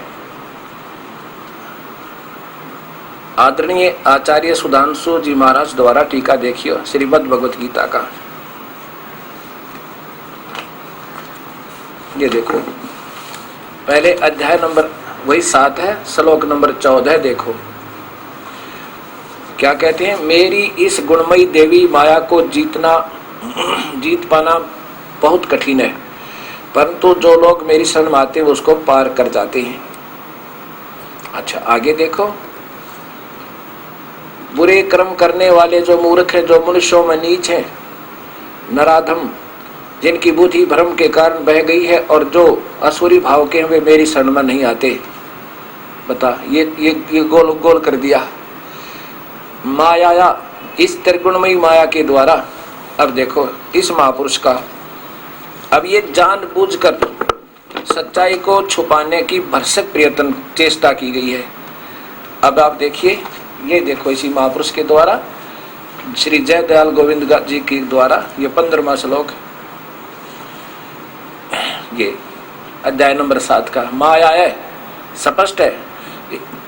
Speaker 1: आदरणीय आचार्य सुधांशु जी महाराज द्वारा टीका देखियो श्रीमद् भगवत गीता का। ये देखो, पहले अध्याय नंबर वही 7 है, श्लोक नंबर 14 देखो क्या कहते हैं। मेरी इस गुणमयी देवी माया को जीत पाना बहुत कठिन है, परंतु जो लोग मेरी शरण में आते हैं उसको पार कर जाते हैं। अच्छा आगे देखो, बुरे कर्म करने वाले जो मूर्ख हैं, जो मनुष्यों में नीच हैं, नराधम, जिनकी बुद्धि भ्रम के कारण बह गई है और जो असुरी भाव के हैं वे मेरी शरण में नहीं आते। बता, ये गोल गोल कर दिया माया, इस त्रिगुणमयी माया के द्वारा। अब देखो इस महापुरुष का, अब ये जानबूझकर सच्चाई को छुपाने की भरसक प्रयत्न चेष्टा की गई है। अब आप देखिए, ये देखो इसी महापुरुष के द्वारा, श्री जयदयाल गोविंद जी के द्वारा, ये 15वां श्लोक, ये अध्याय नंबर 7 का। माया है, स्पष्ट है।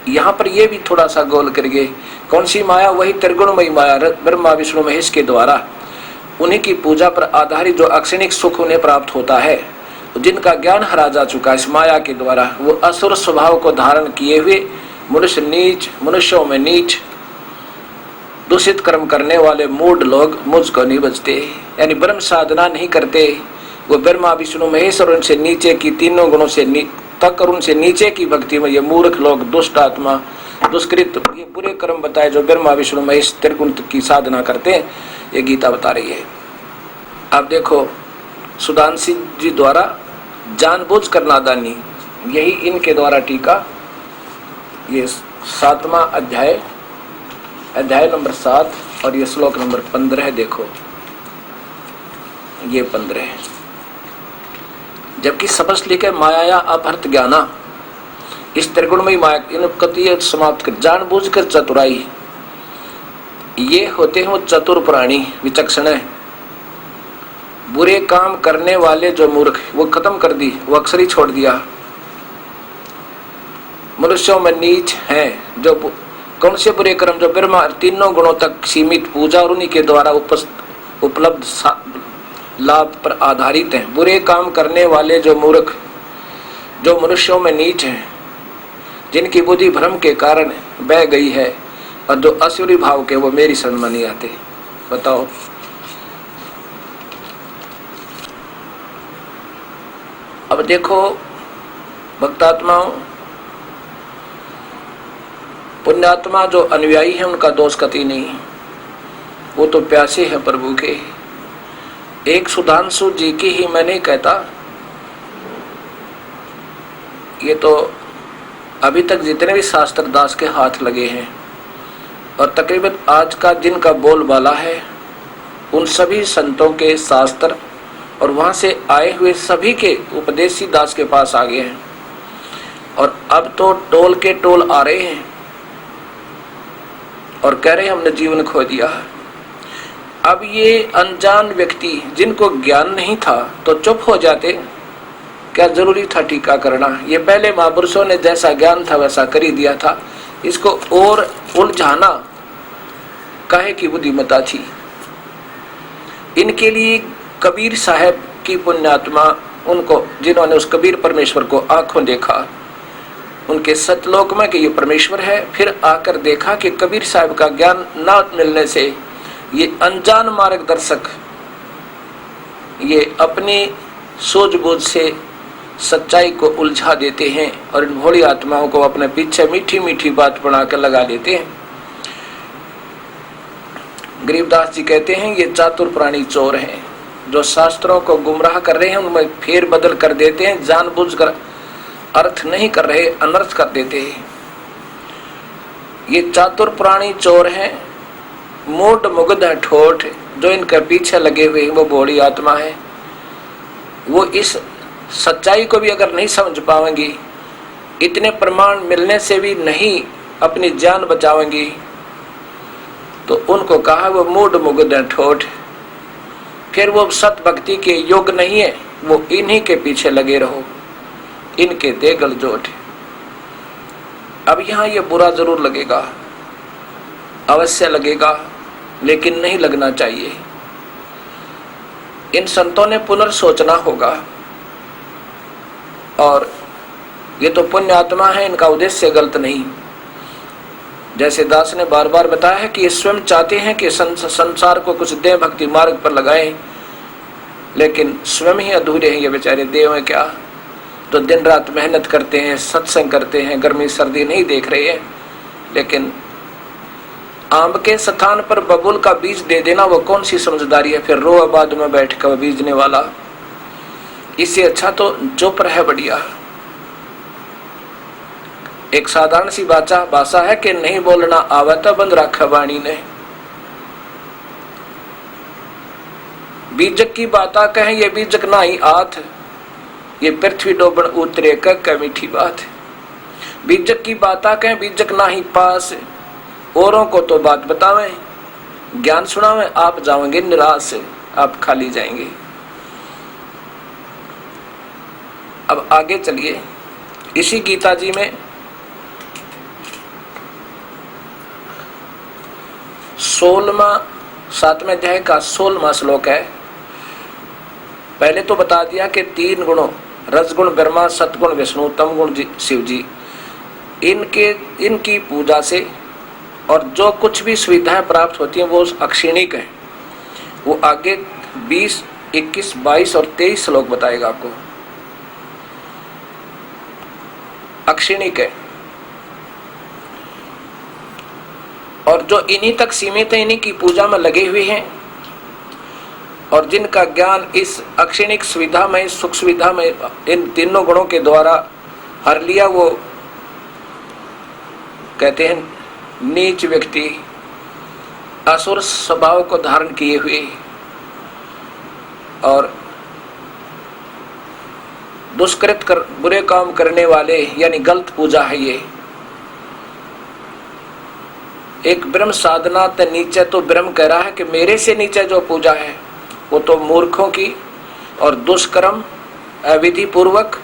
Speaker 1: यहाँ पर ये भी थोड़ा सा गोल करिए, कौन सी माया? वही त्रिगुणमयी माया, ब्रह्मा विष्णु महेश के द्वारा उन्हीं की पूजा पर आधारित जो अक्षणिक सुख उन्हें प्राप्त होता है, जिनका ज्ञान हरा जा चुका है इस माया के द्वारा, वो असुर स्वभाव को धारण किए हुए मनुष्यों में नीच दूषित कर्म करने वाले मूढ़ लोग मुझको नहीं बचते, यानी ब्रह्म साधना नहीं करते। वो ब्रह्मा विष्णु महेश और उनसे नीचे की तीनों गुणों से तक और उनसे नीचे की भक्ति में ये मूर्ख लोग, दुष्ट आत्मा, दुष्कृत, ये बुरे कर्म बताए जो ब्रह्मा विष्णु महेश त्रिगुण की साधना करते हैं, ये गीता बता रही है। अब देखो सुधांशु जी द्वारा जानबूझ कर नादानी, यही इनके द्वारा टीका, ये 7वां अध्याय नंबर 7 और ये श्लोक नंबर 15 देखो, ये 15 है। जबकि स्पष्ट लिखे माया अपहृत ज्ञाना, इस त्रिगुणमयी माया इनको समाप्त कर जानबूझकर चतुराई, ये होते हैं वो चतुर प्राणी, विचक्षण है। बुरे काम करने वाले जो मूर्ख, वो खत्म कर दी, वो अक्षर ही छोड़ दिया। मनुष्यों में नीच हैं, जो कौन से बुरे कर्म? जो ब्रह्मा तीनों गुणों तक सीमित पूजा और उन्हीं के द्वारा उपलब्ध लाभ पर आधारित हैं। बुरे काम करने वाले जो मूर्ख, जो मनुष्यों में नीच हैं, जिनकी बुद्धि भ्रम के कारण बह गई है और जो असुरी भाव के, वो मेरी शरण में नहीं आते। बताओ, अब देखो भक्तात्माओं, पुण्यात्मा जो अनुयायी है उनका दोष कति नहीं, वो तो प्यासे हैं प्रभु के। एक सुधांशु जी की ही मैं नहीं कहता, ये तो अभी तक जितने भी शास्त्र दास के हाथ लगे हैं और तकरीबन आज का जिनका बोलबाला है, उन सभी संतों के शास्त्र और वहां से आए हुए सभी के उपदेशी दास के पास आ गए हैं। और अब तो टोल के टोल आ रहे हैं और कह रहे हैं हमने जीवन खो दिया। अब ये अनजान व्यक्ति जिनको ज्ञान नहीं था तो चुप हो जाते, क्या जरूरी था टीका करना? ये पहले महापुरुषों ने जैसा ज्ञान था वैसा कर ही दिया था, इसको और उलझाना काहे की बुद्धिमत्ता थी? इनके लिए कबीर साहब की पुण्यात्मा, उनको जिन्होंने उस कबीर परमेश्वर को आंखों देखा, उनके सतलोक में कि ये परमेश्वर है, फिर आकर देखा कि कबीर साहब का ज्ञान न मिलने से ये अनजान मार्गदर्शक, ये अपनी सूझबूझ से सच्चाई को उलझा देते हैं और इन भोली आत्माओं को अपने पीछे मीठी मीठी बात बनाकर लगा देते हैं। गरीबदास जी कहते हैं ये चातुर प्राणी चोर हैं, जो शास्त्रों को गुमराह कर रहे हैं, उनमें फेर बदल कर देते हैं, जानबूझकर अर्थ नहीं कर रहे, अनर्थ कर देते हैं। ये चातुर प्राणी चोर हैं, मूढ़ मुग्ध है ठोठ, जो इनके पीछे लगे हुए हैं वो भोली आत्मा है। वो इस सच्चाई को भी अगर नहीं समझ पाएंगी, इतने प्रमाण मिलने से भी नहीं अपनी जान बचाएंगी, तो उनको कहा वो मूढ़ मुग्ध है ठोठ। फिर वो सत भक्ति के योग नहीं है, वो इन्हीं के पीछे लगे रहो, इनके दे गलजोट। अब यहां ये बुरा जरूर लगेगा, अवश्य लगेगा, लेकिन नहीं लगना चाहिए। इन संतों ने पुनर्सोचना होगा, और ये तो पुण्य आत्मा है, इनका उद्देश्य गलत नहीं। जैसे दास ने बार बार बताया है कि ये स्वयं चाहते हैं कि संसार को कुछ देह भक्ति मार्ग पर लगाएं, लेकिन स्वयं ही अधूरे हैं ये बेचारे। देव हैं क्या, तो दिन रात मेहनत करते हैं, सत्संग करते हैं, गर्मी सर्दी नहीं देख रहे हैं, लेकिन आम के स्थान पर बबूल का बीज दे देना वो कौन सी समझदारी है। फिर रो आबाद में बैठ कर बीजने वाला, इससे अच्छा तो चुप रहे बढ़िया। एक साधारण सी भाषा है कि नहीं बोलना आवता बंद रखा वाणी ने। बीजक की बाता कहे ये बीजक ना ही आथ, ये पृथ्वी डोबन उतरे कह मीठी बात। बीजक की बाता कहे बीजक ना ही पास, औरों को तो बात बतावें, ज्ञान सुनावें, आप जाओगे निराश, आप खाली जाएंगे। अब आगे चलिए, इसी गीता जी में 7वें अध्याय का 16वां श्लोक है। पहले तो बता दिया कि 3 गुणों, रजगुण ब्रह्मा, सतगुण विष्णु, तमगुण शिव जी, इनकी पूजा से और जो कुछ भी सुविधाएं प्राप्त होती हैं वो अक्षीणिक है। वो आगे 20, 21, 22 और 23 श्लोक बताएगा आपको। अक्षीणिक है, और जो इन्हीं तक सीमित है, इन्हीं की पूजा में लगे हुए हैं, और जिनका ज्ञान इस अक्षीणिक सुविधा में, सुख सुविधा में इन तीनों गुणों के द्वारा हर लिया, वो कहते हैं नीच व्यक्ति, असुर स्वभाव को धारण किए हुए और दुष्कृत बुरे काम करने वाले, यानी गलत पूजा है ये। एक ब्रह्म साधना ते नीचे, तो ब्रह्म कह रहा है कि मेरे से नीचे जो पूजा है वो तो मूर्खों की और दुष्कर्म अविधि पूर्वक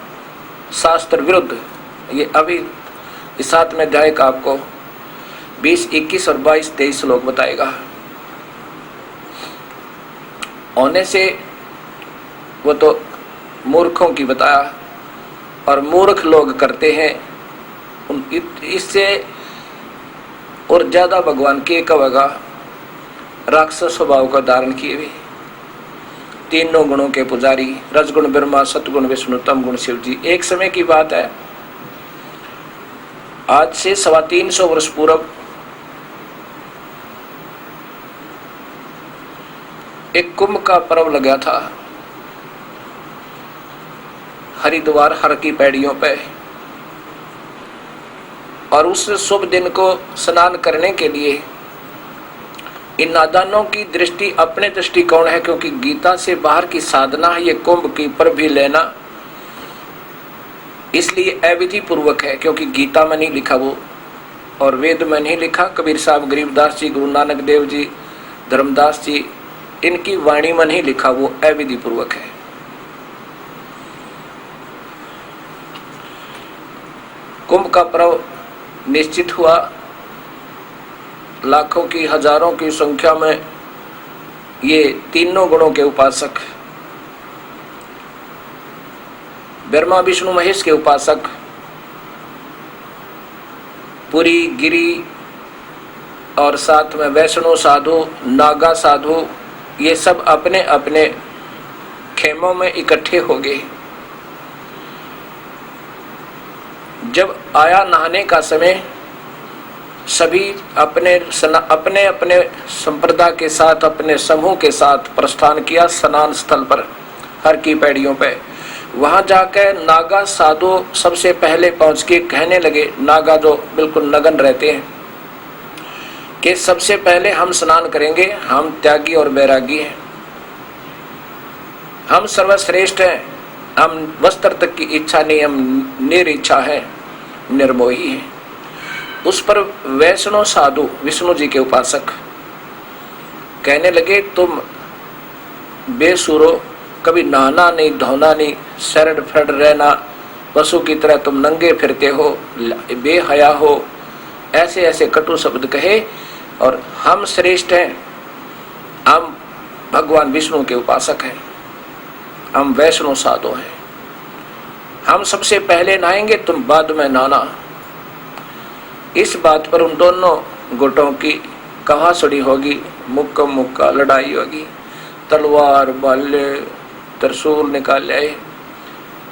Speaker 1: शास्त्र विरुद्ध। ये अभी इस 7वें अध्याय का आपको 20, 21 और 22, 23 श्लोक बताएगा। होने से वो तो मूर्खों की बताया, और मूर्ख लोग करते हैं इससे और ज्यादा भगवान के कवेगा राक्षस स्वभाव का धारण किए हुए, तीनों गुणों के पुजारी, रजगुण ब्रह्मा, सतगुण विष्णु, तमगुण शिव जी। एक समय की बात है, आज से 350 वर्ष पूर्व एक कुंभ का पर्व लगा था हरिद्वार हर की पैड़ियों पे, और उस शुभ दिन को स्नान करने के लिए इन नादानों की दृष्टि अपने दृष्टिकोण है, क्योंकि गीता से बाहर की साधना है ये कुंभ की पर भी लेना, इसलिए अविधि पूर्वक है, क्योंकि गीता में नहीं लिखा वो, और वेद में नहीं लिखा। कबीर साहब, गरीबदास जी, गुरु नानक देव जी, धर्मदास जी, इनकी वाणी में नहीं लिखा, वो अविधि पूर्वक है। कुंभ का पर्व निश्चित हुआ, लाखों की हजारों की संख्या में ये तीनों गुणों के उपासक, ब्रह्मा विष्णु महेश के उपासक, पुरी गिरी और साथ में वैष्णो साधु, नागा साधु, ये सब अपने अपने खेमों में इकट्ठे हो गए। जब आया नहाने का समय, सभी अपने अपने संप्रदाय के साथ, अपने समूह के साथ प्रस्थान किया स्नान स्थल पर हर की पैड़ियों पे। वहां जाकर नागा साधु सबसे पहले पहुंच के कहने लगे, नागा जो बिल्कुल नगन रहते हैं, कि सबसे पहले हम स्नान करेंगे, हम त्यागी और बैरागी हैं, हम सर्वश्रेष्ठ हैं, हम वस्त्र तक की इच्छा नहीं, हम निरिच्छा है, निर्मोही है। उस पर वैष्णो साधु, विष्णु जी के उपासक कहने लगे, तुम बेसुरो, कभी नहाना नहीं धोना नहीं, सरड फरड रहना, पशु की तरह तुम नंगे फिरते हो, बेहया हो, ऐसे ऐसे कटु शब्द कहे। और हम श्रेष्ठ हैं, हम भगवान विष्णु के उपासक हैं, हम वैष्णव साधु हैं, हम सबसे पहले नहाएंगे, तुम बाद में नहाना। इस बात पर उन दोनों गुटों की कहासुनी होगी, मुक्का मुक्का लड़ाई होगी, तलवार भाले त्रिशूल निकाल आए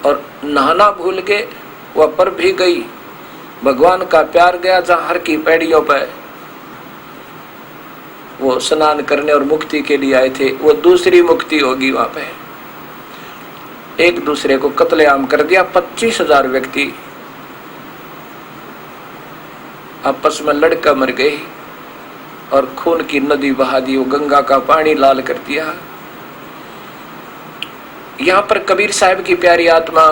Speaker 1: और नहाना भूल गए। वह पर भी गई, भगवान का प्यार गया जहाँ हर की पैड़ियों पर वो स्नान करने और मुक्ति के लिए आए थे, वो दूसरी मुक्ति होगी। वहां पे एक दूसरे को कत्लेआम कर दिया, 25,000 व्यक्ति आपस में लड़कर मर गए और खून की नदी बहा दी, वो गंगा का पानी लाल कर दिया। यहाँ पर कबीर साहब की प्यारी आत्मा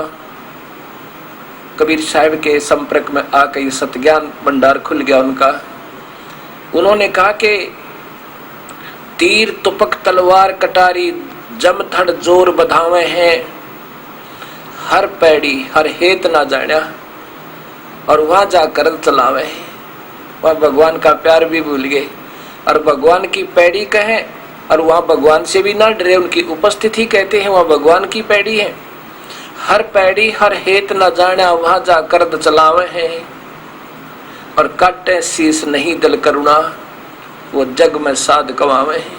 Speaker 1: कबीर साहब के संपर्क में आकर सतज्ञान भंडार खुल गया उनका। उन्होंने कहा कि तीर तुपक तलवार कटारी जम धड़ जोर बधावे हैं, हर पैड़ी हर हेत ना जाना, और वहां जाकर चलावे। वह भगवान का प्यार भी भूल गए और भगवान की पैड़ी कहें, और वहां भगवान से भी ना डरे, उनकी उपस्थिति कहते हैं वहां भगवान की पैड़ी है। हर पैड़ी हर हेत न जाना, वहां जाकर चलावे हैं, और काटे शीस नहीं दल करुणा, वो जग में साध कमावे हैं।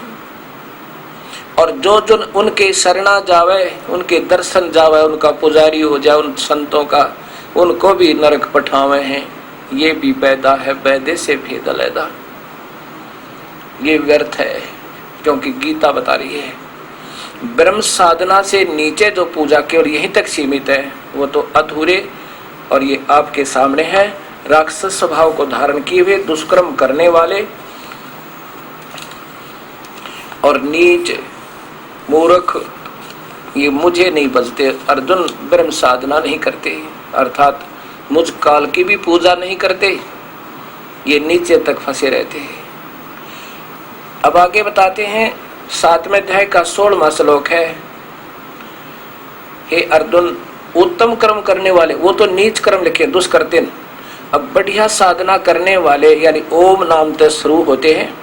Speaker 1: और जो जो उनके शरणा जावे, उनके दर्शन जावे, उनका पुजारी हो जाए उन संतों का, उनको भी नरक पठावे हैं। ये भी पैदा है पैदे से भेद अलैदा, ये व्यर्थ है, क्योंकि गीता बता रही है ब्रह्म साधना से नीचे जो पूजा केवल यहीं तक सीमित है वो तो अधूरे। और ये आपके सामने है, राक्षस स्वभाव को धारण किए हुए दुष्कर्म करने वाले और नीच मूर्ख, ये मुझे नहीं बजते। अर्जुन ब्रह्म साधना नहीं करते, अर्थात मुझ काल की भी पूजा नहीं करते, ये नीचे तक फंसे रहते हैं। अब आगे बताते हैं 7वें अध्याय का 16वां श्लोक है। हे अर्जुन, उत्तम कर्म करने वाले, वो तो नीच कर्म लिखे दुष्कर्तिन, अब बढ़िया साधना करने वाले यानी ओम नाम से शुरू होते हैं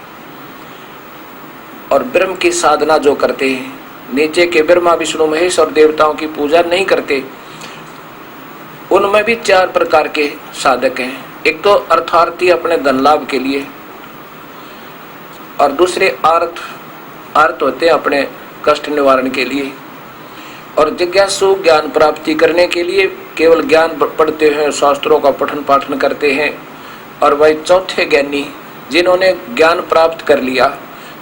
Speaker 1: और ब्रह्म की साधना जो करते हैं, नीचे के ब्रह्मा विष्णु महेश और देवताओं की पूजा नहीं करते, उनमें भी 4 प्रकार के साधक हैं। एक तो अर्थार्थी अपने धन लाभ के लिए, और दूसरे अर्थ होते हैं अपने कष्ट निवारण के लिए, और जिज्ञासु ज्ञान प्राप्ति करने के लिए केवल ज्ञान पढ़ते हैं, शास्त्रों का पठन पाठन करते हैं। और वही चौथे ज्ञानी जिन्होंने ज्ञान प्राप्त कर लिया,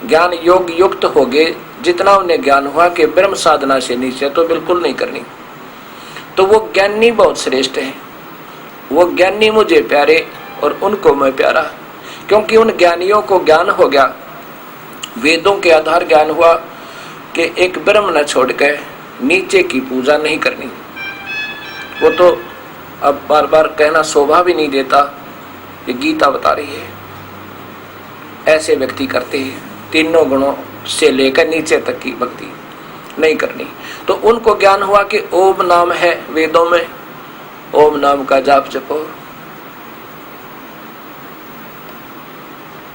Speaker 1: ज्ञान योग युक्त हो गए, जितना उन्हें ज्ञान हुआ कि ब्रह्म साधना से नीचे तो बिल्कुल नहीं करनी, तो वो ज्ञानी बहुत श्रेष्ठ है। वो ज्ञानी मुझे प्यारे और उनको मैं प्यारा, क्योंकि उन ज्ञानियों को ज्ञान हो गया, वेदों के आधार ज्ञान हुआ कि एक ब्रह्म न छोड़ के नीचे की पूजा नहीं करनी। वो तो अब बार बार कहना शोभा भी नहीं देता, ये गीता बता रही है। ऐसे व्यक्ति करते हैं, तीनों गुणों से लेकर नीचे तक की भक्ति नहीं करनी। तो उनको ज्ञान हुआ कि ओम नाम है वेदों में, ओम नाम का जाप जपो।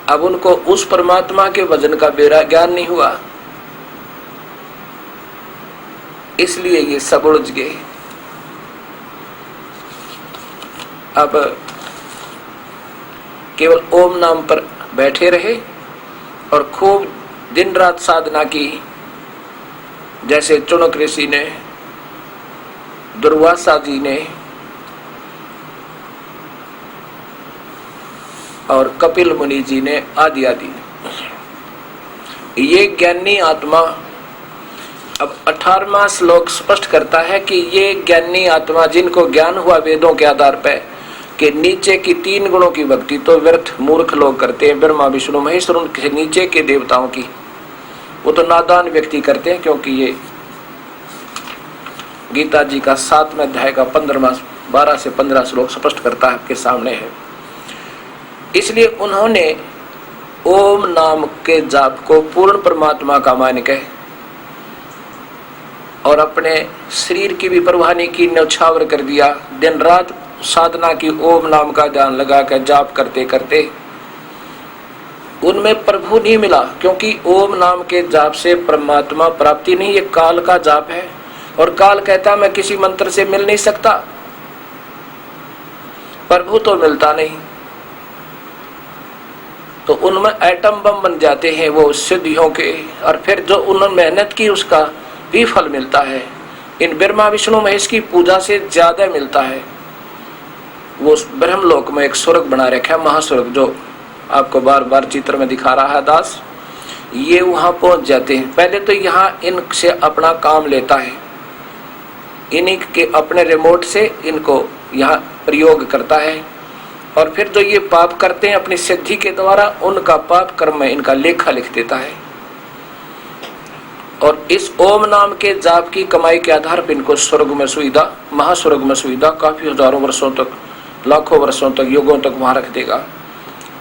Speaker 1: अब उनको उस परमात्मा के वजन का बेरा ज्ञान नहीं हुआ, इसलिए ये सब उलझ गए। अब केवल ओम नाम पर बैठे रहे और खूब दिन रात साधना की, जैसे चुनक ऋषि ने, दुर्वासा जी ने और कपिल मुनि जी ने, आदि आदि। ये ज्ञानी आत्मा, अब 18वां श्लोक स्पष्ट करता है कि ये ज्ञानी आत्मा जिनको ज्ञान हुआ वेदों के आधार पर कि नीचे की 3 गुणों की भक्ति तो व्यर्थ मूर्ख लोग करते हैं, ब्रह्मा विष्णु महेश, और उनके नीचे के देवताओं की वो तो नादान व्यक्ति करते हैं, क्योंकि ये गीता जी का 7वें अध्याय का 12 से 15 श्लोक स्पष्ट करता है, आपके सामने है। इसलिए उन्होंने ओम नाम के जाप को पूर्ण परमात्मा का मान के और अपने शरीर की भी परवाह नहीं की, न्यौछावर कर दिया। दिन रात साधना की, ओम नाम का ध्यान लगा कर जाप करते करते उनमें प्रभु नहीं मिला, क्योंकि ओम नाम के जाप से परमात्मा प्राप्ति नहीं, ये काल का जाप है। और काल कहता मैं किसी मंत्र से मिल नहीं सकता, प्रभु तो मिलता नहीं। तो उनमें एटम बम बन जाते हैं वो सिद्धियों के, और फिर जो उन्होंने मेहनत की उसका भी फल मिलता है। इन ब्रह्मा विष्णु महेश की पूजा से ज्यादा मिलता है। वो ब्रह्मलोक में एक स्वर्ग बना रखा है, महास्वर्ग, जो आपको बार बार चित्र में दिखा रहा है दास। ये वहां पहुंच जाते हैं। पहले तो यहाँ इनसे अपना काम लेता है, इन्हीं के अपने रिमोट से इनको यहाँ प्रयोग करता है, और फिर जो ये पाप करते हैं अपनी सिद्धि के द्वारा, उनका पाप कर्म में इनका लेखा लिख देता है। और इस ओम नाम के जाप की कमाई के आधार पर इनको स्वर्ग में सुविधा, महास्वर्ग में सुविधा काफी हजारों वर्षों तक, लाखों वर्षों तक, युगों तक वहां रख देगा।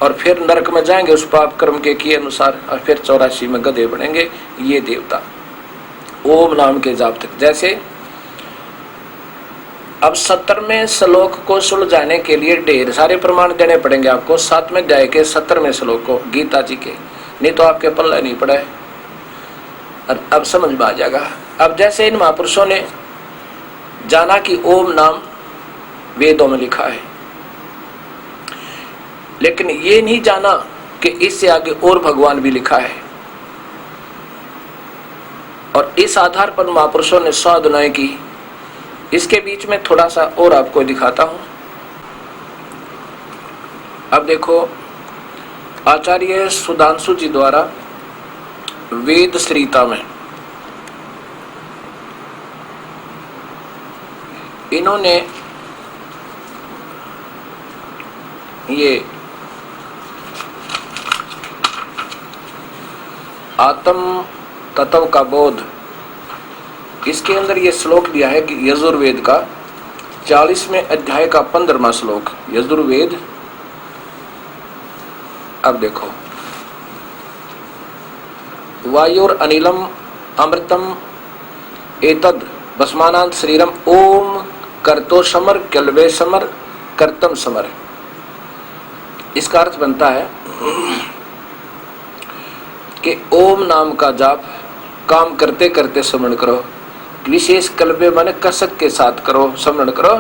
Speaker 1: और फिर नरक में जाएंगे उस पाप कर्म के किए अनुसार, और फिर 84 में गधे बनेंगे ये देवता ओम नाम के जाप तक। जैसे अब 70वें श्लोक को सुलझाने के लिए ढेर सारे प्रमाण देने पड़ेंगे आपको। 7वें अध्याय के 70वें श्लोक को गीता जी के, नहीं तो आपके पल्ला नहीं पड़ा है। अब समझ में आ जाएगा। अब जैसे इन महापुरुषों ने जाना कि ओम नाम वेदों में लिखा है, लेकिन ये नहीं जाना कि इससे आगे और भगवान भी लिखा है। और इस आधार पर महापुरुषों ने साधनाएं की। इसके बीच में थोड़ा सा और आपको दिखाता हूं। अब देखो, आचार्य सुधांशु जी द्वारा वेद श्रीता में इन्होंने ये आत्म तत्व का बोध, इसके अंदर ये श्लोक दिया है कि यजुर्वेद का 40वें अध्याय का 15वां श्लोक, यजुर्वेद। अब देखो, वायुर अनिलम अमृतम एतद भस्मानांत शरीरम ओम कर्तो समर कल्वे समर कर्तम समर। इसका अर्थ बनता है कि ओम नाम का जाप काम करते करते स्मरण करो, विशेष कल्बे माने कसक के साथ करो, स्मरण करो,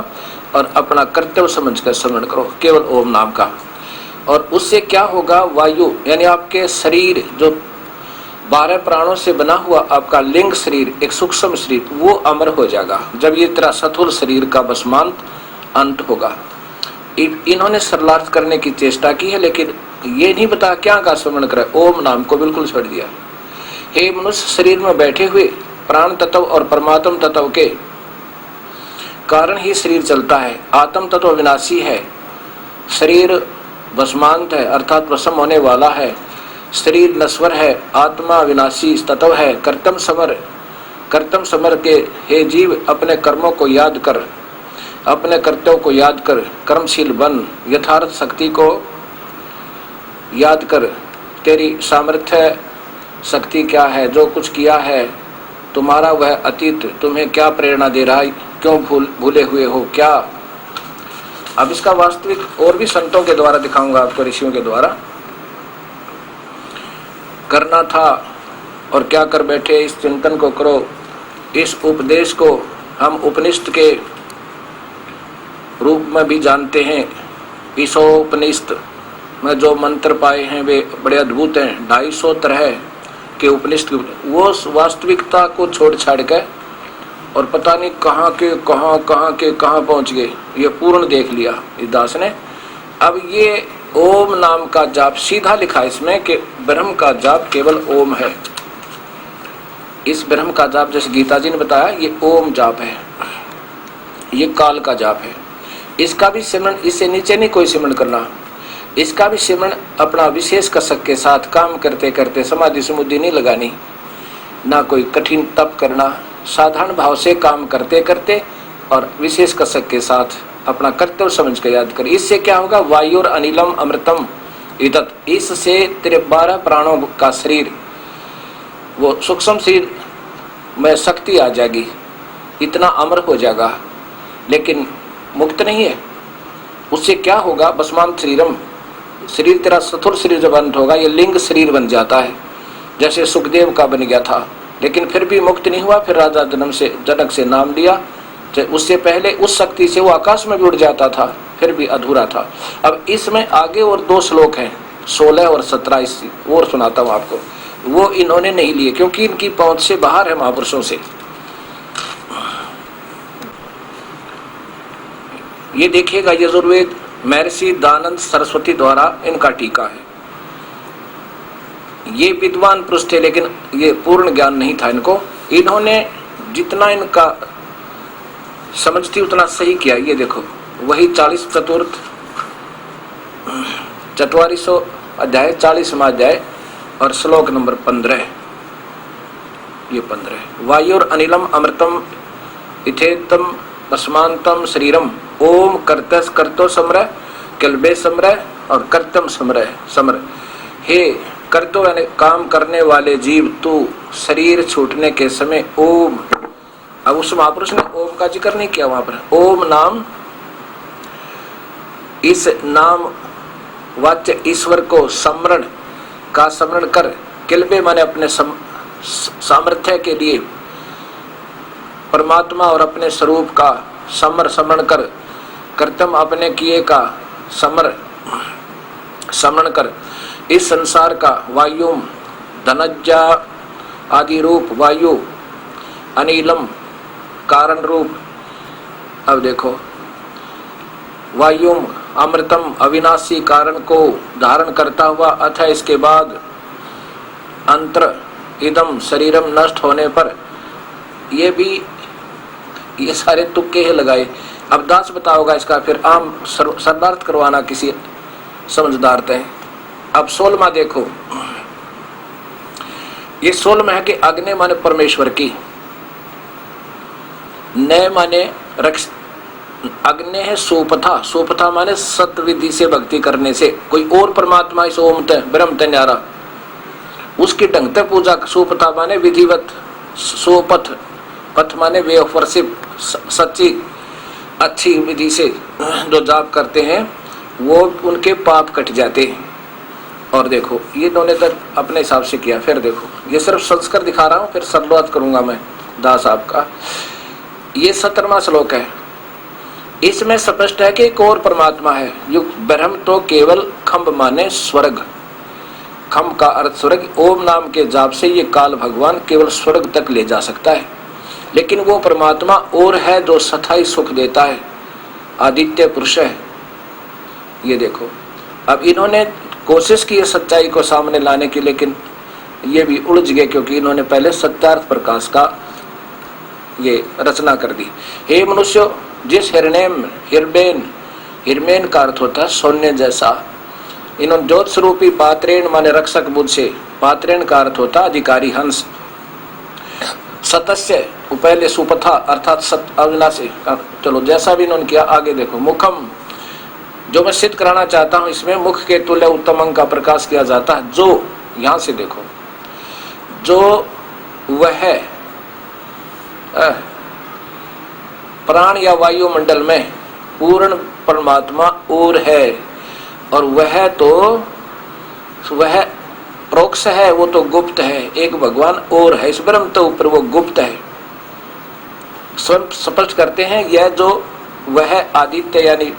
Speaker 1: और अपना कर्तव्य समझकर स्मरण करो केवल ओम नाम का। और उससे क्या होगा, वायु यानी आपके शरीर जो 12 प्राणों से बना हुआ आपका लिंग शरीर, एक सूक्ष्म शरीर, वो अमर हो जाएगा जब ये तेरा स्थूल शरीर का भस्मांत अंत होगा। इन्होंने सरलार्थ करने की चेष्टा की है, लेकिन ये नहीं बता क्या का स्मरण करे, ओम नाम को बिल्कुल छोड़ दिया। हे मनुष्य, शरीर में बैठे हुए प्राण तत्व और परमात्म तत्व के कारण ही शरीर चलता है। आत्म तत्व विनाशी है, शरीर भस्मांत है अर्थात भस्म होने वाला है, शरीर नश्वर है, आत्मा विनाशी तत्व है। कर्तम समर के हे जीव, अपने कर्मों को याद कर, अपने कर्तव्य को याद कर, कर्मशील बन, यथार्थ शक्ति को याद कर। तेरी सामर्थ्य शक्ति क्या है, जो कुछ किया है तुम्हारा वह अतीत तुम्हें क्या प्रेरणा दे रहा है, क्यों भूले हुए हो क्या। अब इसका वास्तविक और भी संतों के द्वारा दिखाऊंगा आपको, ऋषियों के द्वारा करना था और क्या कर बैठे, इस चिंतन को करो। इस उपदेश को हम उपनिषद के रूप में भी जानते हैं। ईशोपनिषद में जो मंत्र पाए हैं वे बड़े अद्भुत हैं। 250 तरह के उपनिषद, वो वास्तविकता को छोड़ छाड़ के और पता नहीं कहाँ के कहाँ पहुँच गए, ये पूर्ण देख लिया इस दास ने। अब ये ओम नाम का जाप सीधा लिखा इसमें कि ब्रह्म का जाप केवल ओम है। इस ब्रह्म का जाप जैसे गीता जी ने बताया, ये ओम जाप है, ये काल का जाप है। इसका भी सिमरण, इससे नीचे नहीं कोई सिमरण करना। इसका भी सिमरण अपना विशेष कसक के साथ काम करते करते, समाधि समुद्धि नहीं लगानी, ना कोई कठिन तप करना, साधारण भाव से काम करते करते और विशेष कसक के साथ अपना कर्तव्य समझ कर याद कर। इससे क्या होगा, वायु और अनिलम अमृतम इदत, इससे तेरे 12 प्राणों का शरीर, वो सूक्ष्म शरीर में शक्ति आ जाएगी, इतना अमर हो जाएगा, लेकिन मुक्त नहीं है। उससे क्या होगा? भस्मांत शरीरम, शरीर तेरा स्थूल शरीर जब अंत होगा, ये लिंग शरीर बन जाता है, जैसे सुखदेव का बन गया था, लेकिन फिर भी मुक्त नहीं हुआ। फिर राजा जनक से नाम लिया। उससे पहले उस शक्ति से वो आकाश में भी उड़ जाता था, फिर भी अधूरा था। अब इसमें आगे और 2 श्लोक हैं, 16 और 17, इस और सुनाता हूँ आपको। वो इन्होंने नहीं लिए क्योंकि इनकी पहुंच से बाहर है महापुरुषों से। ये देखिएगा, यजुर्वेद महर्षि दयानंद सरस्वती द्वारा इनका टीका है। ये विद्वान पुरुष थे, लेकिन ये पूर्ण ज्ञान नहीं था इनको। इन्होंने जितना इनका समझ थी उतना सही किया। ये देखो, वही 40 चतुर्थ 4400 अध्याय, 40वां अध्याय और श्लोक नंबर 15, ये 15। वायुर अनिलम अमृतम इथेतम भस्मांतम शरीरम ओम कर्तस कर्तो समरह कल्बे समरह और कर्तम समरह। हे कर्तो यानी काम करने वाले जीव, तू शरीर छूटने के समय ओम। अब उस महापुरुष ने ओम का जिक्र नहीं किया वहां पर। ओम नाम, इस नाम वाच्य ईश्वर को स्मरण कर, किल्बे माने अपने सामर्थ्य के लिए परमात्मा और अपने स्वरूप का स्मरण कर, कर्तम अपने किए का स्मरण कर, इस संसार का वायुम धनज्जा आदि रूप वायु, अनिलम कारण रूप। अब देखो, वायुम अमृतम अविनाशी कारण को धारण करता हुआ, अथा इसके बाद अंतर इदम शरीरम नष्ट होने पर। ये भी, ये सारे तुक्के ही लगाए। अब दास बताओगा इसका, फिर आम शब्दार्थ करवाना किसी समझदार थे। अब 16वां देखो, ये 16वां है कि अग्नि माने परमेश्वर की, नय माने रक्ष, अग्नि है सोपथा माने सत्य विधि से भक्ति करने से। कोई और परमात्मा इस ओम ते ब्रह्म ते न्यारा, उसकी ढंग ते पूजा। सोपथा माने विधिवत, सोपथ, पथ माने वे ऑफ वर्शिप, सच्ची अच्छी विधि से जो जाप करते हैं वो उनके पाप कट जाते हैं। और देखो, ये दोनों तक अपने हिसाब से किया। फिर देखो, ये सिर्फ संस्कार दिखा रहा हूँ, फिर शुरुआत करूंगा मैं दास आपका। ये 17वां श्लोक है। इसमें स्पष्ट है कि एक और परमात्मा है। युग ब्रह्म तो केवल खम्भ माने स्वर्ग, खम्भ का अर्थ स्वर्ग। ओम नाम के जाप से ये काल भगवान केवल स्वर्ग तक ले जा सकता है, लेकिन वो परमात्मा और है जो सथाई सुख देता है, आदित्य पुरुष है। ये देखो, अब इन्होंने कोशिश की है सच्चाई को सामने लाने की, लेकिन ये भी उलझ गए क्योंकि इन्होंने पहले सत्यार्थ प्रकाश का ये रचना कर दी। हे मनुष्य, जिस हिरमेन का अर्थ होता है सोने जैसा, इन्होंने ज्योत स्वरूपी पात्रेण माने रक्षक बुद्ध से, पात्रेण का अर्थ होता अधिकारी हंस। सतस्य पहले सुपथा अर्थात सत्य अविनाशी। चलो जैसा भी इन्होंने किया, आगे देखो। मुखम, जो मैं सिद्ध कराना चाहता हूं, इसमें मुख के तुल्य उत्तम अंग का प्रकाश किया जाता है। जो यहां से देखो, जो वह प्राण या वायुमंडल में पूर्ण परमात्मा और है, और वह प्रोक्ष है, वो तो गुप्त है। एक भगवान और है, इस ब्रह्म तो ऊपर वो गुप्त है। स्वयं स्पष्ट करते हैं, यह जो वह आदित्य यानी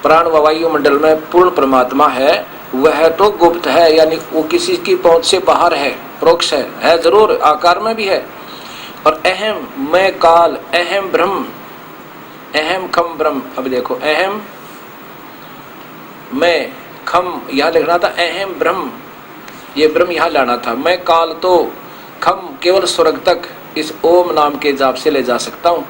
Speaker 1: प्राण व वायुमंडल में पूर्ण परमात्मा है, वह तो गुप्त है, यानी वो किसी की पहुंच से बाहर है, प्रोक्ष है जरूर, आकार में भी है। और अहम मैं काल, अहम ब्रह्म, अहम खम ब्रह्म। अब देखो, अहम मैं खम यहां लिखना था, अहम ब्रह्म, ये ब्रह्म यहां लाना था। मैं काल तो खम केवल स्वर्ग तक इस ओम नाम के जाप से ले जा सकता हूं।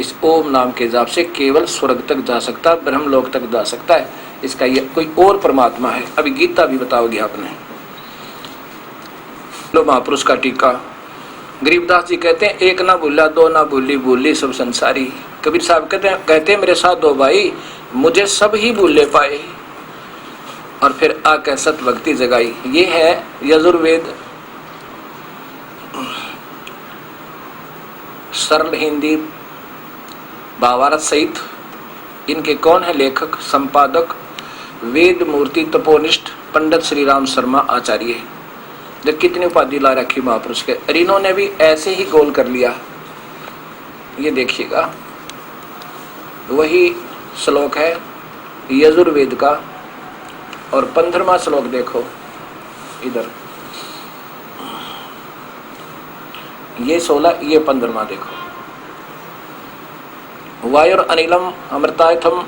Speaker 1: इस ओम नाम के जाप से केवल स्वर्ग तक जा सकता है, ब्रह्म लोक तक जा सकता है। इसका ये कोई और परमात्मा है। अभी गीता भी बताओगे आपने। लो महापुरुष का टीका। गरीबदास जी कहते हैं, एक ना भूला दो ना भूली, भूली सब संसारी। कबीर साहब कहते हैं मेरे साथ दो भाई, मुझे सब ही भूले पाए, और फिर आके सत भक्ति जगाई। ये है यजुर्वेद सरल हिंदी भावार्थ सहित। इनके कौन है लेखक संपादक? वेद मूर्ति तपोनिष्ठ पंडित श्री राम शर्मा आचार्य। जब कितनी उपाधि ला रखी महापुरुष के, और इन्होंने भी ऐसे ही गोल कर लिया। ये देखिएगा, वही श्लोक है यजुर्वेद का, और 15वां श्लोक देखो इधर, ये 16, ये 15वां देखो। वायुर अनिलम अमृतायथम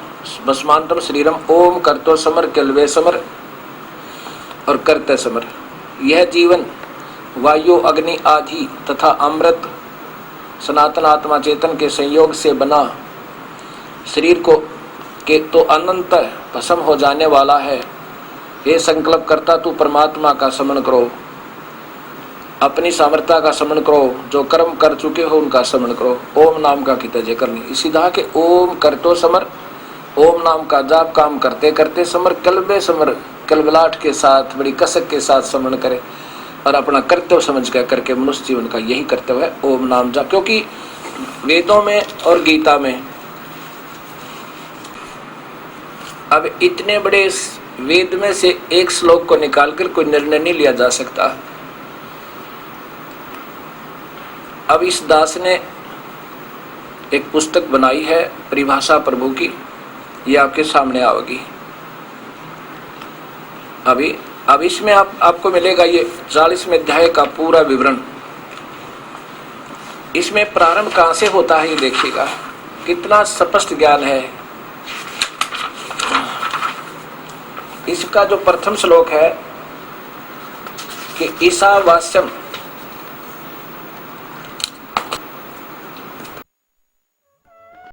Speaker 1: भस्मांतम शरीरम ओम करतो समर कल्वे समर और करते समर। यह जीवन वायु अग्नि आदि तथा अमृत सनातन आत्मा चेतन के संयोग से बना शरीर को के तो अनंत भस्म हो जाने वाला है। ये संकल्प करता तू परमात्मा का स्मरण करो, अपनी सामर्थ्य का स्मरण करो, जो कर्म कर चुके हो उनका स्मरण करो। ओम नाम का की तजे करनी। इसी तरह के ओम करतो समर, ओम नाम का जाप काम करते करते समर, कल्बे समर, कलबलाट के साथ बड़ी कसक के साथ स्मरण करे और अपना कर्तव्य समझ कर करके मनुष्य जीवन का यही कर्तव्य है ओम नाम जाप। क्योंकि वेदों में और गीता में अब इतने बड़े वेद में से एक श्लोक को निकालकर कोई निर्णय नहीं लिया जा सकता। अब इस दास ने एक पुस्तक बनाई है परिभाषा प्रभु की, ये आपके सामने आएगी अभी। अब इसमें आपको मिलेगा ये 40वें अध्याय का पूरा विवरण। इसमें प्रारंभ कहां से होता है ये देखिएगा, कितना स्पष्ट ज्ञान है। इसका जो प्रथम श्लोक है कि ईशावास्यम